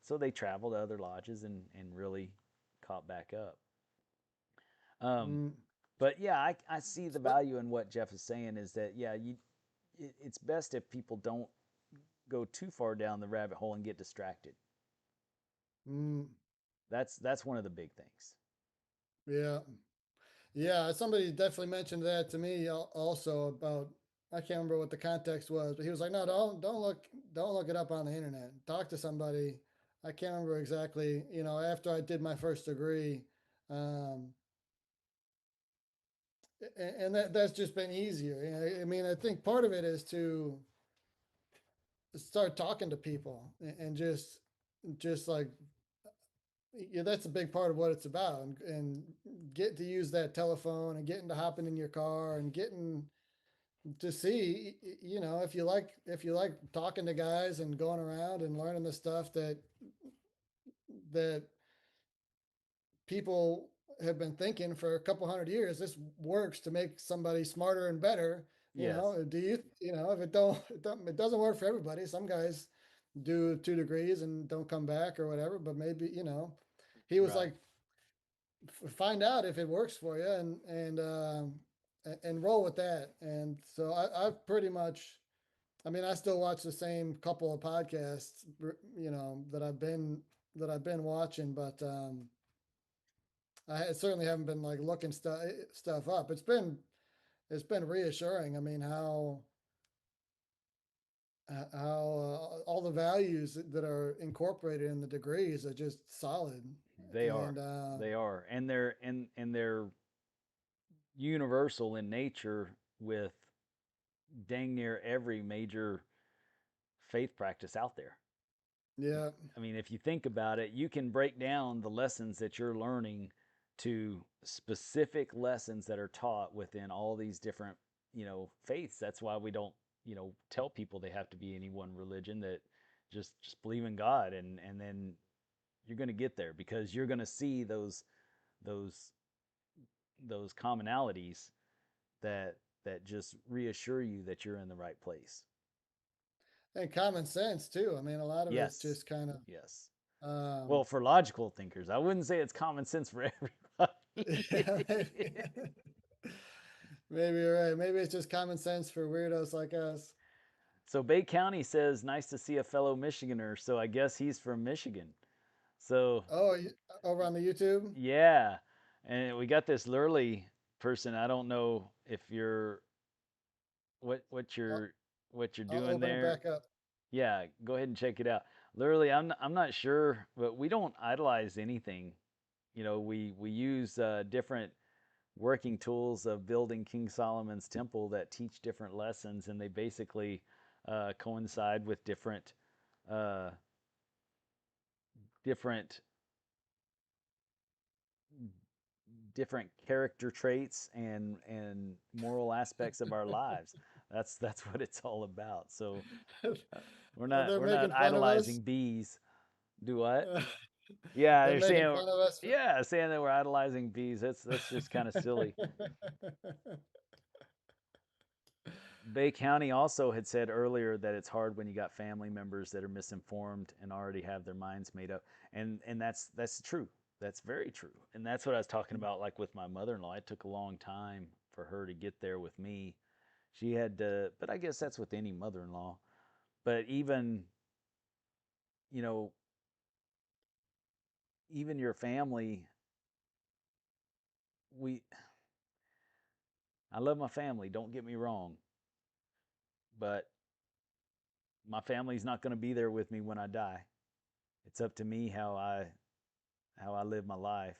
[SPEAKER 1] so they travel to other lodges and really caught back up. Um,
[SPEAKER 4] mm.
[SPEAKER 1] but yeah, I see the
[SPEAKER 4] Uh,
[SPEAKER 1] value in what Jeff is saying is that, yeah, it's best if people don't go too far down the rabbit hole and get distracted.
[SPEAKER 4] mm,
[SPEAKER 1] That's one of the big things.
[SPEAKER 4] yeah. Yeah, somebody definitely mentioned that to me also about, I can't remember what the context was, but he was like, "No, don't look it up on the internet. Talk to somebody." I can't remember exactly, after I did my first degree. Um, and that's just been easier. I mean, I think part of it is to start talking to people and just like, yeah, that's a big part of what it's about, and get to use that telephone and getting to hopping in your car and getting to see, if you like talking to guys and going around and learning the stuff that people have been thinking for a couple hundred years. This works to make somebody smarter and better.
[SPEAKER 1] Yes.
[SPEAKER 4] Do if it doesn't work for everybody. Some guys do 2 degrees and don't come back or whatever, but maybe, he was
[SPEAKER 1] Right.
[SPEAKER 4] like, find out if it works for you, and roll with that. And so I've pretty much, I mean, I still watch the same couple of podcasts, that I've been watching, but certainly haven't been like looking stuff up. It's been reassuring. I mean, all the values that are incorporated in the degrees are just solid,
[SPEAKER 1] They are.
[SPEAKER 4] and
[SPEAKER 1] They are. And they're universal in nature with dang near every major faith practice out there.
[SPEAKER 4] yeah,
[SPEAKER 1] I mean, if you think about it, you can break down the lessons that you're learning to specific lessons that are taught within all these different, faiths. That's why we don't, tell people they have to be any one religion. That just believe in God, and then you're going to get there because you're going to see those those commonalities that just reassure you that you're in the right place.
[SPEAKER 4] and common sense too. I mean, a lot of it's
[SPEAKER 1] Yes.
[SPEAKER 4] just kind
[SPEAKER 1] Yes.
[SPEAKER 4] of,
[SPEAKER 1] Well, for logical thinkers, I wouldn't say it's common sense for
[SPEAKER 4] yeah,
[SPEAKER 1] everybody.
[SPEAKER 4] maybe you're right. Maybe it's just common sense for weirdos like us.
[SPEAKER 1] So Bay County says, "Nice to see a fellow Michiganer." So I guess he's from Michigan. So
[SPEAKER 4] Oh, over on the YouTube.
[SPEAKER 1] yeah, and we got this Lurley person. I don't know if you're what what
[SPEAKER 4] I'll,
[SPEAKER 1] you're what you're
[SPEAKER 4] I'll
[SPEAKER 1] doing
[SPEAKER 4] open it
[SPEAKER 1] there.
[SPEAKER 4] back up.
[SPEAKER 1] Yeah, go ahead and check it out. Literally, I'm not sure, but we don't idolize anything. We use different working tools of building King Solomon's temple that teach different lessons, and they basically coincide with uh, different different character traits and moral aspects of our lives. That's what it's all about. So we're not
[SPEAKER 4] They're
[SPEAKER 1] we're not
[SPEAKER 4] making fun of us.
[SPEAKER 1] idolizing bees. Do what? Yeah,
[SPEAKER 4] They're
[SPEAKER 1] they're
[SPEAKER 4] making
[SPEAKER 1] saying
[SPEAKER 4] fun of us.
[SPEAKER 1] yeah, saying that we're idolizing bees. That's just kind of silly. Bay County also had said earlier that it's hard when you got family members that are misinformed and already have their minds made up. And that's true. That's very true. And that's what I was talking about like with my mother-in-law. It took a long time for her to get there with me. She had to, but I guess that's with any mother-in-law. But you know, even your family, we I love my family, don't get me wrong, but my family's not going to be there with me when I die. It's up to me how I live my life.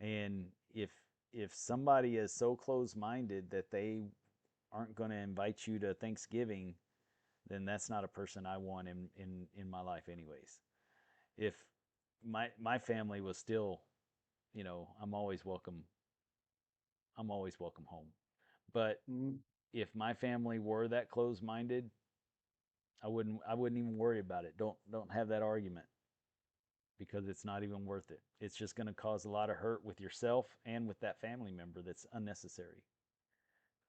[SPEAKER 1] And if somebody is so close-minded that they aren't going to invite you to Thanksgiving, then that's not a person I want in my life anyways. If my family was still, I'm always welcome home. But
[SPEAKER 4] Mm,
[SPEAKER 1] if my family were that close-minded, I wouldn't even worry about it. Don't have that argument because it's not even worth it. It's just going to cause a lot of hurt with yourself and with that family member that's unnecessary.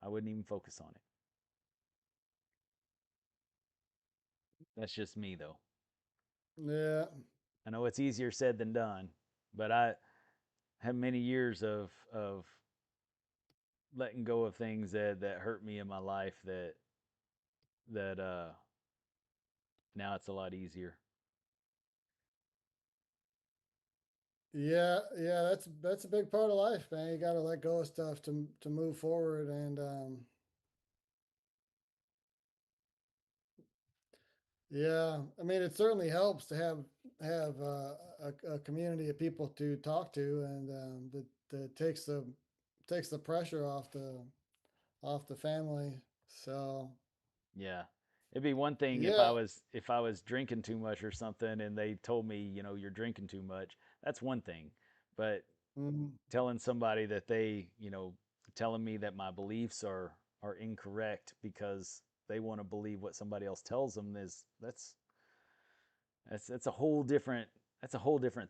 [SPEAKER 1] I wouldn't even focus on it. That's just me though.
[SPEAKER 4] yeah,
[SPEAKER 1] I know it's easier said than done, but I have many years of letting go of things that hurt me in my life that now it's a lot easier.
[SPEAKER 4] yeah. That's a big part of life, man. You got to let go of stuff to move forward, and yeah. I mean, it certainly helps to have a community of people to talk to, and that takes the pressure off the family. So
[SPEAKER 1] Yeah. It'd be one thing if I
[SPEAKER 4] yeah,
[SPEAKER 1] was if I was drinking too much or something and they told me, you're drinking too much. That's one thing. But
[SPEAKER 4] mm,
[SPEAKER 1] telling somebody that telling me that my beliefs are incorrect because they want to believe what somebody else tells them is that's a whole different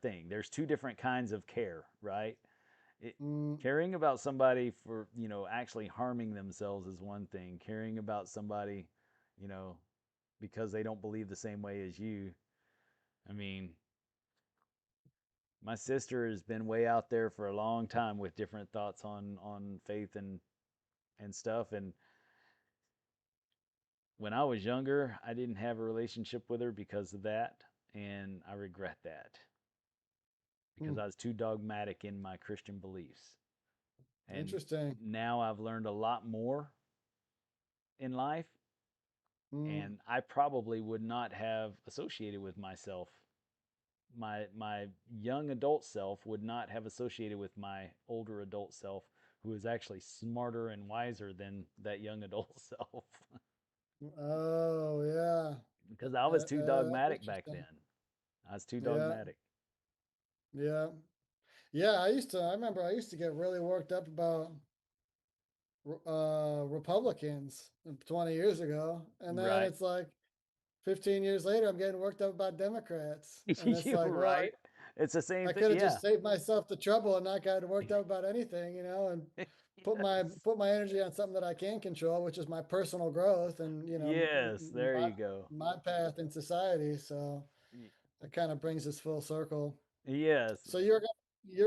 [SPEAKER 1] thing. There's two different kinds of care, right? It,
[SPEAKER 4] mm,
[SPEAKER 1] caring about somebody for actually harming themselves is one thing. Caring about somebody, you know, because they don't believe the same way as you. I mean, my sister has been way out there for a long time with different thoughts on faith and stuff. And when I was younger, I didn't have a relationship with her because of that, and I regret that because
[SPEAKER 4] mm,
[SPEAKER 1] I was too dogmatic in my Christian beliefs. And
[SPEAKER 4] interesting.
[SPEAKER 1] now I've learned a lot more in life,
[SPEAKER 4] Mm,
[SPEAKER 1] and I probably would not have associated with myself. My young adult self would not have associated with my older adult self, who is actually smarter and wiser than that young adult self.
[SPEAKER 4] oh yeah,
[SPEAKER 1] Because I was too
[SPEAKER 4] that's
[SPEAKER 1] dogmatic back
[SPEAKER 4] interesting.
[SPEAKER 1] then. I was too
[SPEAKER 4] Yeah,
[SPEAKER 1] dogmatic.
[SPEAKER 4] yeah, yeah. I remember I used to get really worked up about Republicans 20 years ago, and then
[SPEAKER 1] Right.
[SPEAKER 4] it's like 15 years later, I'm getting worked up about Democrats, and it's
[SPEAKER 1] You're
[SPEAKER 4] like, well,
[SPEAKER 1] right. It's the same
[SPEAKER 4] I
[SPEAKER 1] thing.
[SPEAKER 4] could have
[SPEAKER 1] Yeah.
[SPEAKER 4] just saved myself the trouble and not gotten worked up about anything, and
[SPEAKER 1] Yes.
[SPEAKER 4] put my energy on something that I can control, which is my personal growth and
[SPEAKER 1] Yes. There
[SPEAKER 4] my
[SPEAKER 1] you go.
[SPEAKER 4] my path in society. So that kind of brings us full circle.
[SPEAKER 1] Yes.
[SPEAKER 4] So you're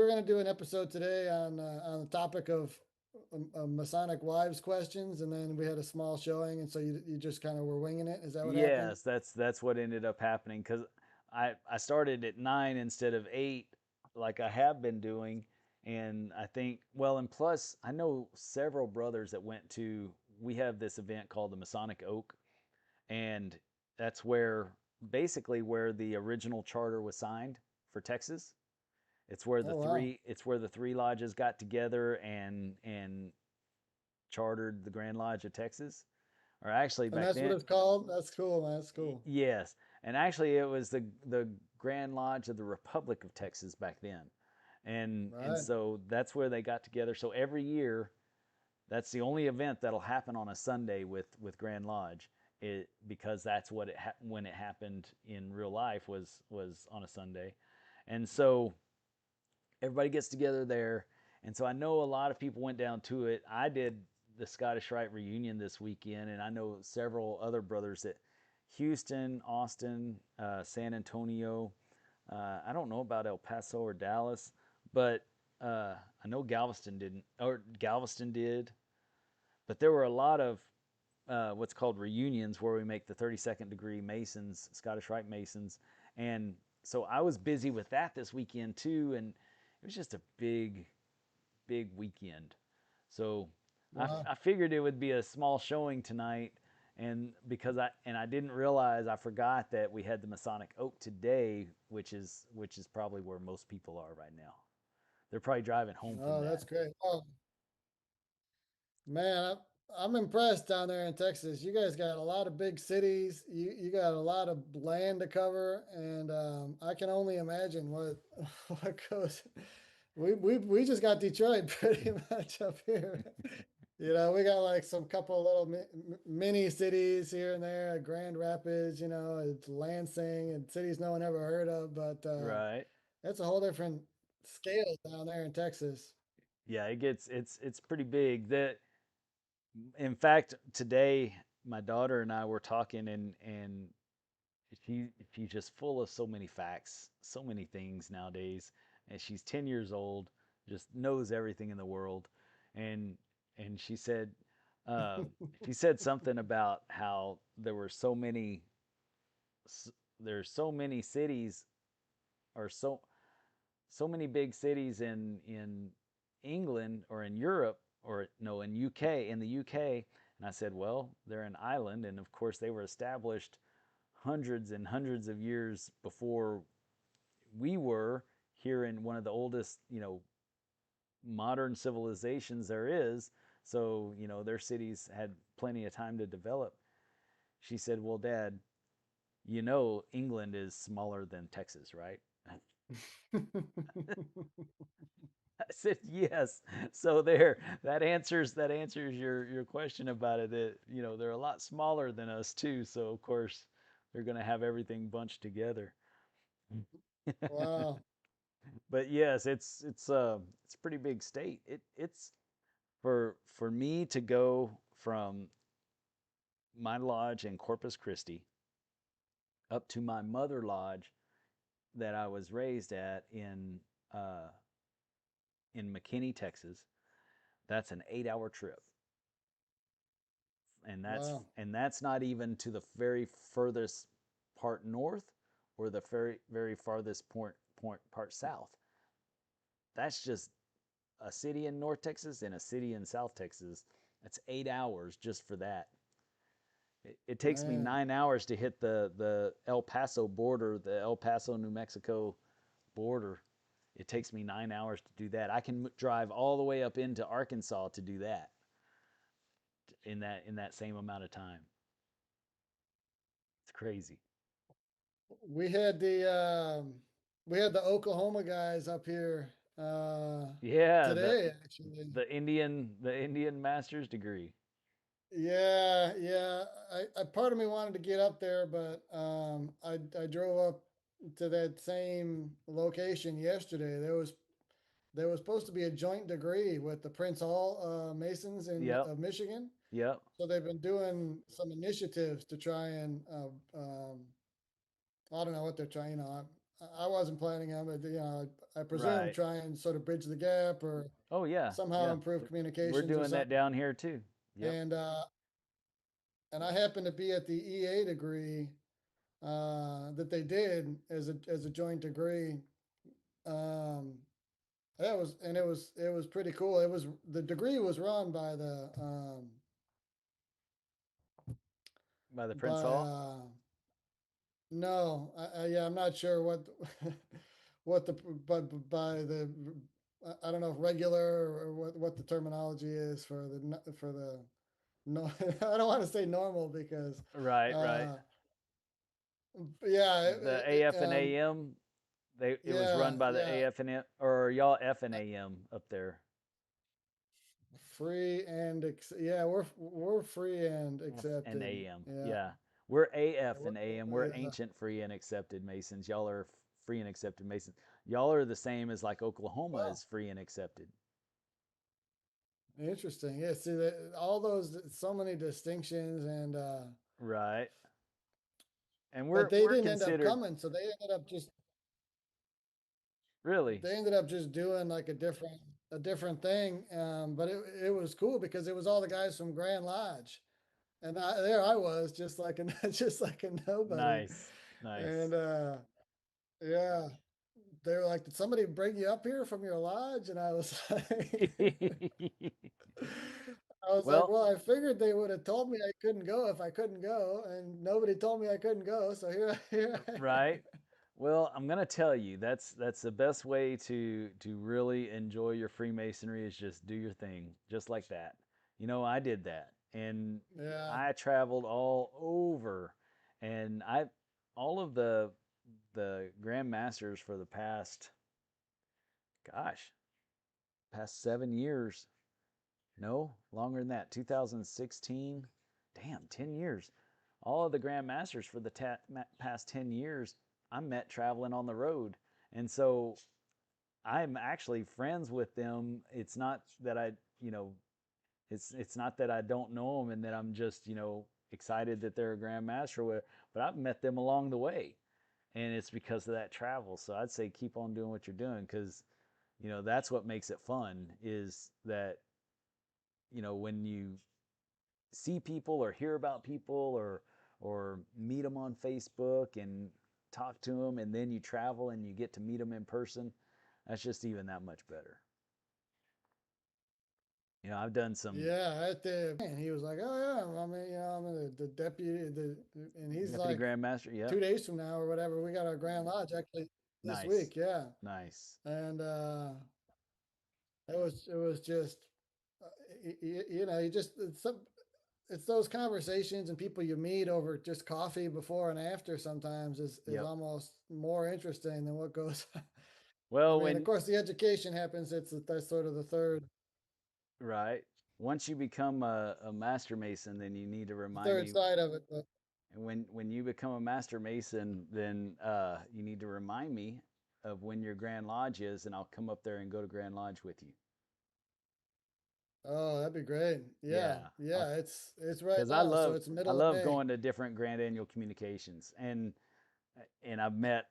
[SPEAKER 4] gonna do an episode today on the topic of Masonic wives questions, and then we had a small showing, and so you just kind of were winging it. Is that what happened?
[SPEAKER 1] Yes, that's what ended up happening because I started at 9 instead of 8, like I have been doing, and I think well, and plus I know several brothers that went to. We have this event called the Masonic Oak, and that's where basically where the original charter was signed for Texas.
[SPEAKER 4] Oh wow,
[SPEAKER 1] It's where the three lodges got together and chartered the Grand Lodge of Texas. Or actually
[SPEAKER 4] and
[SPEAKER 1] back
[SPEAKER 4] that's what
[SPEAKER 1] then,
[SPEAKER 4] it's called. That's cool, man. That's cool.
[SPEAKER 1] yes, and actually it was the Grand Lodge of the Republic of Texas back then, and
[SPEAKER 4] Right.
[SPEAKER 1] so that's where they got together. So every year, that's the only event that'll happen on a Sunday with Grand Lodge. Because that's what when it happened in real life was on a Sunday, and so everybody gets together there. And so I know a lot of people went down to it. I did the Scottish Rite reunion this weekend, and I know several other brothers at Houston, Austin, San Antonio. I don't know about El Paso or Dallas, but I know Galveston didn't, or Galveston did. But there were a lot of what's called reunions where we make the 32nd degree Masons, Scottish Rite Masons. And so I was busy with that this weekend too. And it was just a big weekend. So
[SPEAKER 4] Wow.
[SPEAKER 1] I figured it would be a small showing tonight. And because I didn't realize, I forgot that we had the Masonic Oak today, which is probably where most people are right now. They're probably driving home from
[SPEAKER 4] Oh,
[SPEAKER 1] that.
[SPEAKER 4] that's great. Oh man, I'm impressed down there in Texas. You guys got a lot of big cities. You got a lot of land to cover, and I can only imagine what what goes. We just got Detroit pretty much up here. You know, we got like some couple little mini cities here and there, Grand Rapids, you know, it's Lansing and cities no one ever heard of, but
[SPEAKER 1] Right.
[SPEAKER 4] that's a whole different scale down there in Texas.
[SPEAKER 1] Yeah, it's pretty big. That in fact today my daughter and I were talking, and she's just full of so many facts, so many things nowadays, and she's 10 years old, just knows everything in the world, and and uh, she said something about how there's so many cities, or so many big cities in England or in Europe, or no, in UK, in the UK. And I said, well, they're an island, and of course they were established hundreds and hundreds of years before we were here in one of the oldest, modern civilizations there is. So, their cities had plenty of time to develop. She said, well, Dad, England is smaller than Texas, right? I said yes. So there, that answers your question about it. That they're a lot smaller than us too. So of course they're going to have everything bunched together.
[SPEAKER 4] Wow.
[SPEAKER 1] But yes, it's a pretty big state. It's for me to go from my lodge in Corpus Christi up to my mother lodge that I was raised at uh, in McKinney, Texas. That's an 8-hour trip, and
[SPEAKER 4] Wow.
[SPEAKER 1] that's not even to the very furthest part north, or the very farthest part south. That's just a city in North Texas and a city in South Texas. That's 8 hours just for that. It takes me
[SPEAKER 4] Man.
[SPEAKER 1] 9 hours to hit the El Paso border, the El Paso, New Mexico border. It takes me 9 hours to do that. I can drive all the way up into Arkansas to do that in that same amount of time. It's crazy.
[SPEAKER 4] We had the we had the Oklahoma guys up here
[SPEAKER 1] Yeah,
[SPEAKER 4] today actually.
[SPEAKER 1] the Indian master's degree.
[SPEAKER 4] Yeah, yeah. I part of me wanted to get up there, but I drove up to that same location yesterday. There was supposed to be a joint degree with the Prince Hall Masons in
[SPEAKER 1] Yep,
[SPEAKER 4] of Michigan.
[SPEAKER 1] yep.
[SPEAKER 4] So they've been doing some initiatives to try and I don't know what they're trying. You know, I wasn't planning on it. You know, I presume
[SPEAKER 1] Right.
[SPEAKER 4] try and sort of bridge the gap or
[SPEAKER 1] Oh yeah,
[SPEAKER 4] somehow
[SPEAKER 1] yeah.
[SPEAKER 4] improve
[SPEAKER 1] We're
[SPEAKER 4] communications or
[SPEAKER 1] doing that
[SPEAKER 4] something.
[SPEAKER 1] down here too. Yep.
[SPEAKER 4] And I happened to be at the EA degree that they did as a joint degree. Um, that was and it was pretty cool. It was the degree was run by the
[SPEAKER 1] By the Prince
[SPEAKER 4] by
[SPEAKER 1] Hall.
[SPEAKER 4] no, yeah, I'm not sure what what the but by the I don't know if regular or what the terminology is for the no I don't want to say normal because
[SPEAKER 1] Right, right.
[SPEAKER 4] uh yeah
[SPEAKER 1] The AF and AM. It was
[SPEAKER 4] yeah
[SPEAKER 1] run by the
[SPEAKER 4] yeah
[SPEAKER 1] AF and M, or y'all F and AM up there.
[SPEAKER 4] free and yeah we're free and
[SPEAKER 1] F and
[SPEAKER 4] accepted
[SPEAKER 1] AM.
[SPEAKER 4] yeah
[SPEAKER 1] Yeah. We're
[SPEAKER 4] yeah,
[SPEAKER 1] AF and AM. We're
[SPEAKER 4] yeah.
[SPEAKER 1] ancient, free, and accepted Masons. Y'all are free and accepted Masons. Y'all are the same as like Oklahoma
[SPEAKER 4] Wow,
[SPEAKER 1] is free and accepted.
[SPEAKER 4] interesting. Yeah, see that all those so many distinctions and
[SPEAKER 1] Right. And
[SPEAKER 4] but they
[SPEAKER 1] we're
[SPEAKER 4] didn't end up
[SPEAKER 1] considered
[SPEAKER 4] coming, so
[SPEAKER 1] really
[SPEAKER 4] they ended up just doing like a different thing. But it was cool because it was all the guys from Grand Lodge, and there I was just like a just like a nobody,
[SPEAKER 1] nice. Nice.
[SPEAKER 4] and yeah, they were like, "Did somebody bring you up here from your lodge?" And I was like, I was like,
[SPEAKER 1] Well,
[SPEAKER 4] "Well, I figured they would have told me I couldn't go if I couldn't go, and nobody told me I couldn't go, so here I
[SPEAKER 1] right. Well, I'm gonna tell you that's the best way to really enjoy your Freemasonry is just do your thing, just like that. You know, I did that, and
[SPEAKER 4] yeah,
[SPEAKER 1] I traveled all over, and I all of the Grand Masters for the past, gosh, past 7 years. No, longer than that. 2016. Damn, 10 years. All of the Grand Masters for the past 10 years, I met traveling on the road, and so I'm actually friends with them. It's not that you know, it's not that I don't know them and that I'm just, excited that they're a Grand Master with, but I've met them along the way, and it's because of that travel. So I'd say keep on doing what you're doing because, that's what makes it fun. Is that when you see people or hear about people or meet them on Facebook and talk to them, and then you travel and you get to meet them in person. That's just even that much better. I've done some
[SPEAKER 4] yeah. At the and he was like, "Oh yeah, I mean, I'm the deputy, and he's
[SPEAKER 1] deputy
[SPEAKER 4] like,
[SPEAKER 1] grandmaster. Yep.
[SPEAKER 4] 2 days from now or whatever, we got our Grand Lodge actually this
[SPEAKER 1] Nice.
[SPEAKER 4] week, yeah,
[SPEAKER 1] Nice.
[SPEAKER 4] and it was just, you just it's those conversations and people you meet over just coffee before and after sometimes is
[SPEAKER 1] Yep.
[SPEAKER 4] almost more interesting than what goes. I
[SPEAKER 1] Well,
[SPEAKER 4] mean, of
[SPEAKER 1] when
[SPEAKER 4] course, the education happens. That's sort of the third
[SPEAKER 1] right, once you become a master mason, then you need to
[SPEAKER 4] the
[SPEAKER 1] remind
[SPEAKER 4] third
[SPEAKER 1] me.
[SPEAKER 4] side of it. But
[SPEAKER 1] And when you become a master mason, then you need to remind me of when your Grand Lodge is, and I'll come up there and go to Grand Lodge with you.
[SPEAKER 4] oh, that'd be great. Yeah,
[SPEAKER 1] Yeah,
[SPEAKER 4] yeah. It's right
[SPEAKER 1] because
[SPEAKER 4] now, so it's
[SPEAKER 1] I
[SPEAKER 4] middle of
[SPEAKER 1] love
[SPEAKER 4] May.
[SPEAKER 1] going to different Grand Annual Communications, and I've met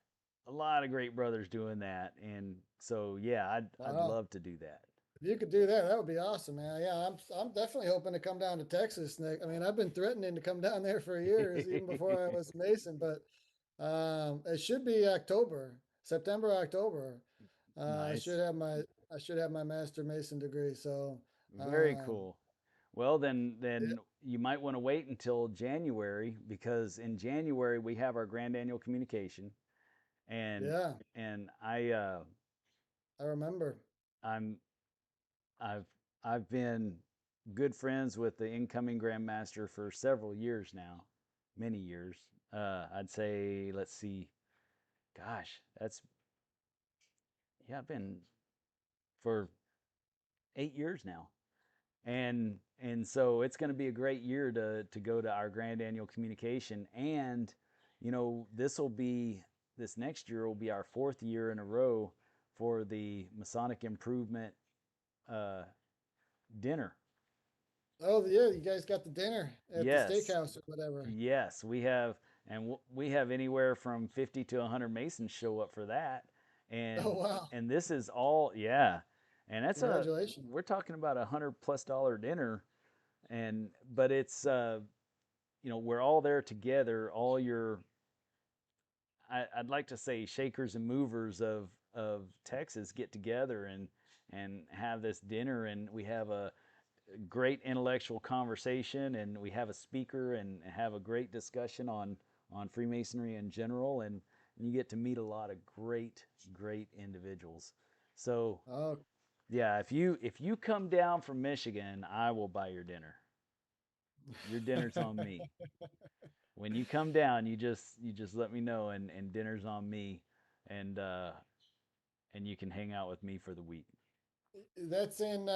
[SPEAKER 1] a lot of great brothers doing that, and so yeah, I'd
[SPEAKER 4] Wow.
[SPEAKER 1] love to do that.
[SPEAKER 4] If you could do that, that would be awesome, man. Yeah, I'm definitely hoping to come down to Texas next. I mean, I've been threatening to come down there for years, even before I was Mason. But it should be October, September, October. I should
[SPEAKER 1] Nice,
[SPEAKER 4] have my Master Mason degree. So
[SPEAKER 1] very
[SPEAKER 4] um,
[SPEAKER 1] cool. Well, then
[SPEAKER 4] yeah,
[SPEAKER 1] then you might want to wait until January because in January we have our Grand Annual Communication, and
[SPEAKER 4] yeah,
[SPEAKER 1] and
[SPEAKER 4] I remember.
[SPEAKER 1] I'm I've I've been good friends with the incoming Grandmaster for several years now, many years. I'd say, let's see, gosh, that's yeah, I've been for 8 years now, and so it's going to be a great year to go to our Grand Annual Communication, and this next year will be our fourth year in a row for the Masonic Improvement uh, dinner.
[SPEAKER 4] Oh yeah, you guys got the dinner at the
[SPEAKER 1] Yes,
[SPEAKER 4] steakhouse or whatever.
[SPEAKER 1] yes, we have. and we have anywhere from 50 to 100 Masons show up for that,
[SPEAKER 4] Oh
[SPEAKER 1] and
[SPEAKER 4] wow!
[SPEAKER 1] this is all, yeah, and that's a
[SPEAKER 4] Congratulations.
[SPEAKER 1] we're talking about $100+ dinner, and but it's we're all there together, all your I'd like to say shakers and movers of Texas get together and have this dinner, and we have a great intellectual conversation, and we have a speaker and have a great discussion on Freemasonry in general, and you get to meet a lot of great individuals. So
[SPEAKER 4] Oh,
[SPEAKER 1] yeah, if you come down from Michigan, I will buy your dinner. Your dinner's on me. When you come down, you just let me know, and dinner's on me, and you can hang out with me for the week.
[SPEAKER 4] that's in
[SPEAKER 1] In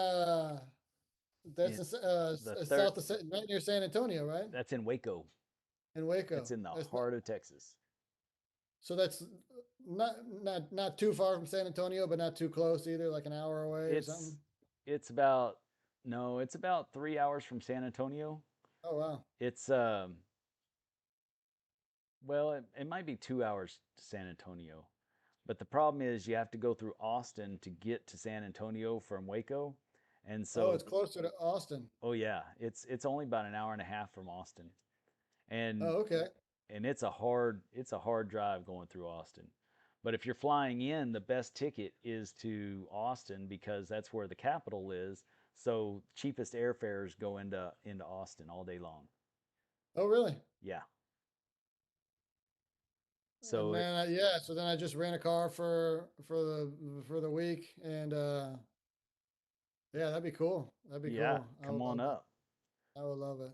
[SPEAKER 1] the third,
[SPEAKER 4] south of right near San Antonio, right?
[SPEAKER 1] that's in Waco.
[SPEAKER 4] In Waco.
[SPEAKER 1] It's in the
[SPEAKER 4] That's not,
[SPEAKER 1] heart of Texas.
[SPEAKER 4] so that's not too far from San Antonio, but not too close either, like an hour away or
[SPEAKER 1] It's
[SPEAKER 4] something.
[SPEAKER 1] it's about no, it's about 3 hours from San Antonio.
[SPEAKER 4] Oh wow.
[SPEAKER 1] It's well, it might be 2 hours to San Antonio, but the problem is you have to go through Austin to get to San Antonio from Waco, and
[SPEAKER 4] Oh,
[SPEAKER 1] so
[SPEAKER 4] it's closer to Austin.
[SPEAKER 1] oh yeah, it's only about an hour and a half from Austin, and
[SPEAKER 4] Oh, okay.
[SPEAKER 1] it's a hard drive going through Austin. But if you're flying in, the best ticket is to Austin because that's where the capital is. So cheapest airfares go into Austin all day long.
[SPEAKER 4] Oh, really?
[SPEAKER 1] Yeah.
[SPEAKER 4] And
[SPEAKER 1] So it,
[SPEAKER 4] man, yeah. So then I just rent a car for the week, and yeah, that'd be cool. That'd be
[SPEAKER 1] yeah,
[SPEAKER 4] cool. I
[SPEAKER 1] come
[SPEAKER 4] would
[SPEAKER 1] on
[SPEAKER 4] love it.
[SPEAKER 1] up.
[SPEAKER 4] I would love it.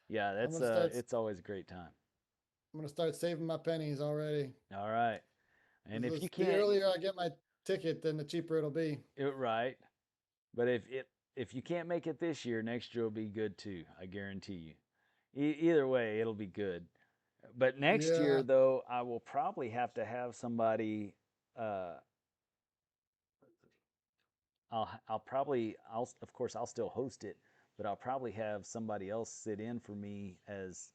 [SPEAKER 1] Yeah,
[SPEAKER 4] I'm
[SPEAKER 1] that's
[SPEAKER 4] gonna start.
[SPEAKER 1] it's always a great time.
[SPEAKER 4] I'm gonna start saving my pennies already.
[SPEAKER 1] All right. And if you
[SPEAKER 4] The
[SPEAKER 1] can't
[SPEAKER 4] earlier I get my ticket, then the cheaper it'll be.
[SPEAKER 1] right, but if you can't make it this year, next year will be good too. I guarantee you. Either way, it'll be good. But next
[SPEAKER 4] Yeah.
[SPEAKER 1] year, though, I will probably have to have somebody. Uh, I'll of course I'll still host it, but I'll probably have somebody else sit in for me as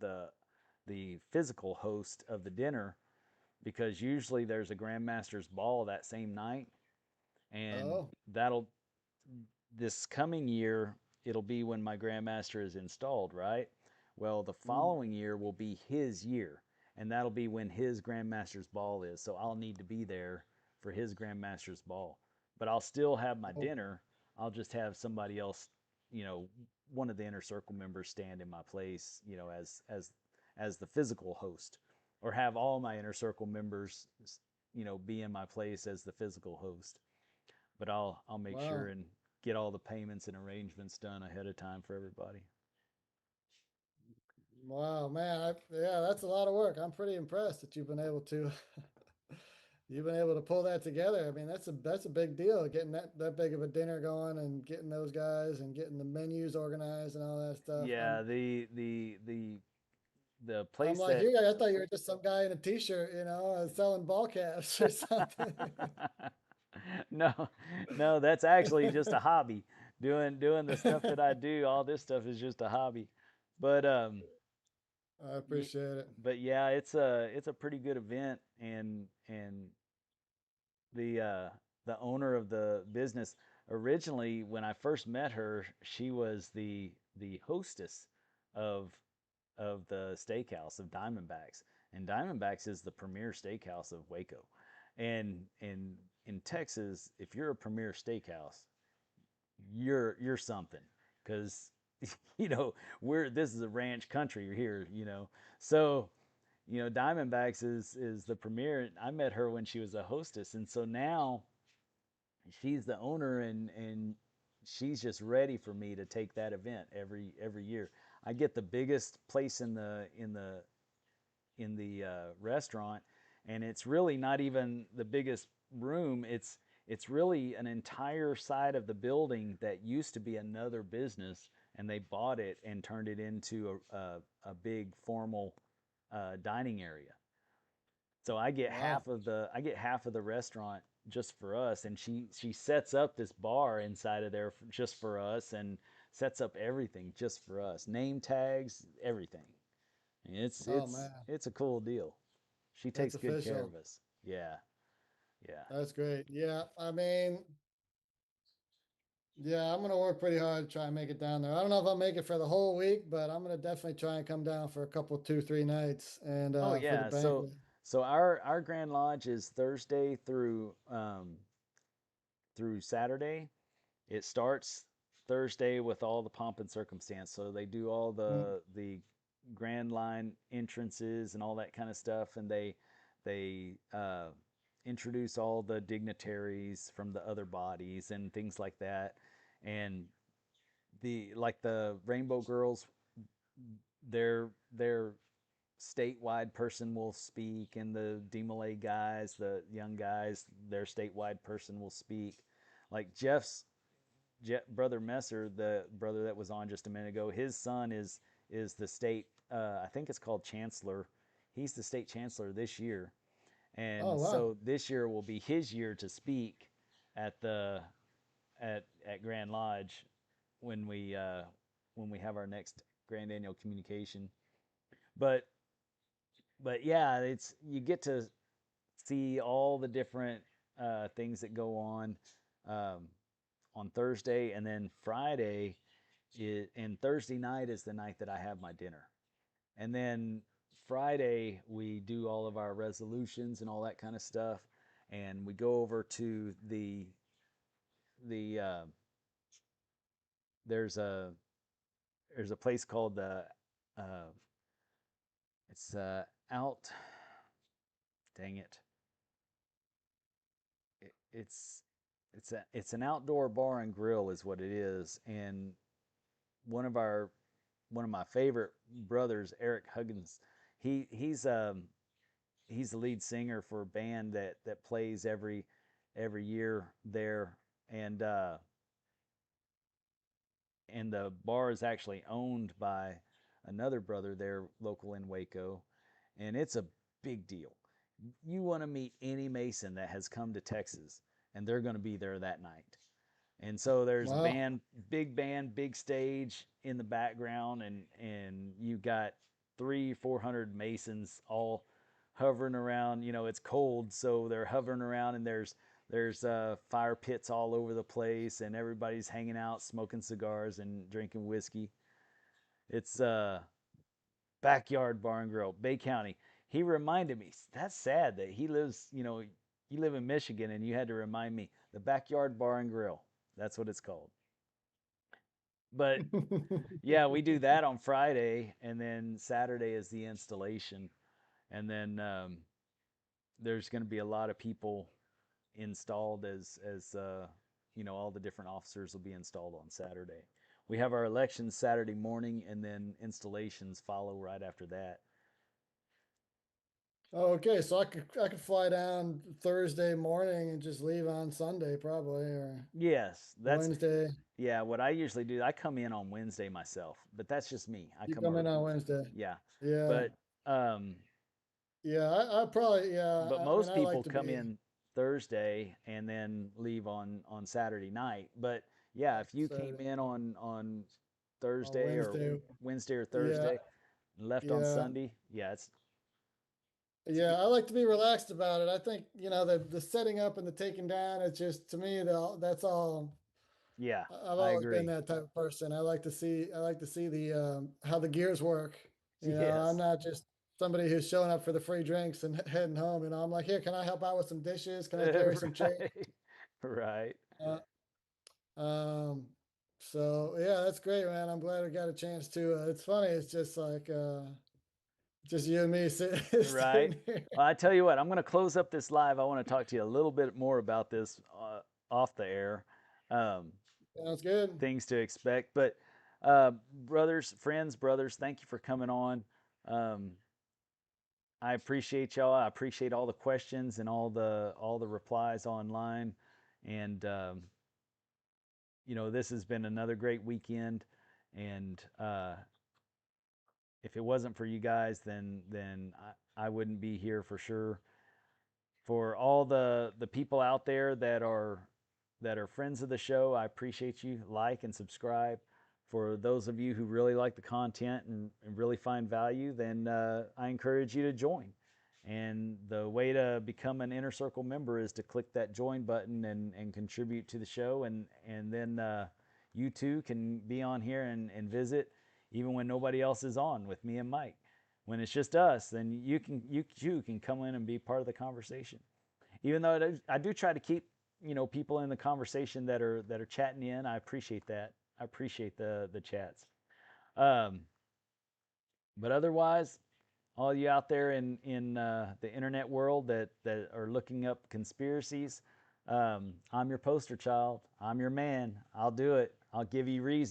[SPEAKER 1] the physical host of the dinner, because usually there's a grandmaster's ball that same night, and
[SPEAKER 4] Oh.
[SPEAKER 1] that'll this coming year it'll be when my grandmaster is installed, right? Well, the
[SPEAKER 4] Mm.
[SPEAKER 1] following year will be his year, and that'll be when his grandmaster's ball is. So I'll need to be there for his grandmaster's ball. But I'll still have my
[SPEAKER 4] Oh.
[SPEAKER 1] dinner. I'll just have somebody else, one of the inner circle members stand in my place, as the physical host, or have all my inner circle members, be in my place as the physical host. But I'll make sure
[SPEAKER 4] Wow.
[SPEAKER 1] and get all the payments and arrangements done ahead of time for everybody.
[SPEAKER 4] Wow, man. Yeah, that's a lot of work. I'm pretty impressed that you've been able to you've been able to pull that together. I mean, that's a big deal, getting that big of a dinner going and getting those guys and getting the menus organized and all that stuff.
[SPEAKER 1] Yeah, the
[SPEAKER 4] I'm
[SPEAKER 1] place
[SPEAKER 4] like,
[SPEAKER 1] that
[SPEAKER 4] you guys, I thought you were just some guy in a t-shirt, selling ball caps or something.
[SPEAKER 1] no, no, that's actually just a hobby. Doing the stuff that I do, all this stuff is just a hobby. But
[SPEAKER 4] I appreciate it.
[SPEAKER 1] yeah, it's a pretty good event, and the owner of the business, originally when I first met her, she was the hostess of the steakhouse of Diamondbacks, and Diamondbacks is the premier steakhouse of Waco, and in Texas, if you're a premier steakhouse, you're something, because we're this is a ranch country here, so Diamondbacks is the premier. I met her when she was a hostess, and so now she's the owner, and she's just ready for me to take that event every year. I get the biggest place in the restaurant, and it's really not even the biggest room. It's really an entire side of the building that used to be another business, and they bought it and turned it into a big formal dining area. So
[SPEAKER 4] Wow.
[SPEAKER 1] I get half of the restaurant just for us, and she sets up this bar inside of there just for us, and sets up everything just for us, name tags, everything. It's
[SPEAKER 4] Oh
[SPEAKER 1] it's
[SPEAKER 4] man,
[SPEAKER 1] it's a cool deal. She
[SPEAKER 4] that's
[SPEAKER 1] takes good care
[SPEAKER 4] official.
[SPEAKER 1] of us. Yeah, yeah.
[SPEAKER 4] That's great. Yeah, I mean, yeah, I'm gonna work pretty hard to try and make it down there. I don't know if I'll make it for the whole week, but I'm gonna definitely try and come down for a couple, 2, 3 nights, and
[SPEAKER 1] Oh
[SPEAKER 4] for the
[SPEAKER 1] yeah. So
[SPEAKER 4] banquet.
[SPEAKER 1] so our Grand Lodge is Thursday through Saturday. It starts Thursday with all the pomp and circumstance. So they do all
[SPEAKER 4] Mm.
[SPEAKER 1] the Grand Line entrances and all that kind of stuff, and they introduce all the dignitaries from the other bodies and things like that. And the Rainbow Girls, their statewide person will speak, and the DeMolay guys, the young guys, their statewide person will speak. Like brother Messer, the brother that was on just a minute ago, his son is the state. I think it's called chancellor. He's the state chancellor this year,
[SPEAKER 4] Oh
[SPEAKER 1] and
[SPEAKER 4] wow.
[SPEAKER 1] so this year will be his year to speak at the at Grand Lodge when we have our next grand annual communication. But but yeah, it's you get to see all the different things that go um, on Thursday, and then and Thursday night is the night that I have my dinner, and then Friday we do all of our resolutions and all that kind of stuff, and we go over to the there's a there's a place called the uh, it's out dang it it's it's an outdoor bar and grill is what it is, and one of our one of my favorite brothers, Eric Huggins, he's he's the lead singer for a band that plays every year there, and and the bar is actually owned by another brother there local in Waco, and it's a big deal. You want to meet any Mason that has come to Texas, and they're going to be there that night. And so there's a
[SPEAKER 4] Wow.
[SPEAKER 1] band, big stage in the background, and you got 300-400 Masons all hovering around. You know, it's cold, so they're hovering around, and there's fire pits all over the place, and everybody's hanging out, smoking cigars and drinking whiskey. It's backyard bar and grill, Bay County. He reminded me. That's sad that he lives. You know, you live in Michigan, and you had to remind me the backyard bar and grill. That's what it's called. But yeah, we do that on Friday, and then Saturday is the installation, and then there's going to be a lot of people installed as you know, all the different officers will be installed on Saturday. We have our elections Saturday morning, and then installations follow right after that.
[SPEAKER 4] Okay, so I could fly down Thursday morning and just leave on Sunday probably, or
[SPEAKER 1] Yes, that's
[SPEAKER 4] Wednesday.
[SPEAKER 1] yeah. What I usually do, I come in on Wednesday myself, but that's just me. I
[SPEAKER 4] You
[SPEAKER 1] come
[SPEAKER 4] come in
[SPEAKER 1] early.
[SPEAKER 4] on Wednesday.
[SPEAKER 1] Yeah,
[SPEAKER 4] Yeah.
[SPEAKER 1] but um,
[SPEAKER 4] Yeah, I probably, yeah,
[SPEAKER 1] but
[SPEAKER 4] I mean,
[SPEAKER 1] most
[SPEAKER 4] I like
[SPEAKER 1] people
[SPEAKER 4] to
[SPEAKER 1] come
[SPEAKER 4] be
[SPEAKER 1] in Thursday and then leave on Saturday night. But yeah, if you came
[SPEAKER 4] Saturday
[SPEAKER 1] in on
[SPEAKER 4] on
[SPEAKER 1] Thursday or
[SPEAKER 4] Wednesday.
[SPEAKER 1] Wednesday or
[SPEAKER 4] Yeah,
[SPEAKER 1] Thursday and left on
[SPEAKER 4] yeah,
[SPEAKER 1] Sunday, yeah, it's
[SPEAKER 4] yeah. I like to be relaxed about it. I think, the setting up and the taking down, it's just, to me, that's all.
[SPEAKER 1] yeah,
[SPEAKER 4] I've
[SPEAKER 1] I
[SPEAKER 4] always been
[SPEAKER 1] agree.
[SPEAKER 4] that type of person. I like to see the how the gears work. I'm
[SPEAKER 1] Yes,
[SPEAKER 4] not just somebody who's showing up for the free drinks and heading home. I'm like, here, can I help out with some dishes? Can I carry some chairs?
[SPEAKER 1] right, right.
[SPEAKER 4] Uh, um, so yeah, that's great, man. I'm glad I got a chance to. It's funny. It's just like just you and me
[SPEAKER 1] Right.
[SPEAKER 4] sitting here.
[SPEAKER 1] Well, I tell you what, I'm going to close up this live. I want to talk to you a little bit more about this off the air, um,
[SPEAKER 4] Sounds good.
[SPEAKER 1] things to expect. But brothers, friends, brothers, thank you for coming on. Um, I appreciate y'all. I appreciate all the questions and all the replies online. And you know, this has been another great weekend. And if it wasn't for you guys, then I wouldn't be here for sure. For all the people out there that are friends of the show, I appreciate you. Like and subscribe. for those of you who really like the content and really find value, then I encourage you to join. And the way to become an Inner Circle member is to click that join button and contribute to the show. And then you too can be on here and visit even when nobody else is on with me and Mike. When it's just us, then you too can come in and be part of the conversation. Even though I do try to keep people in the conversation that are chatting in. I appreciate that. I appreciate the chats. But otherwise, all you out there in the internet world that are looking up conspiracies, I'm your poster child. I'm your man. I'll do it. I'll give you reasons.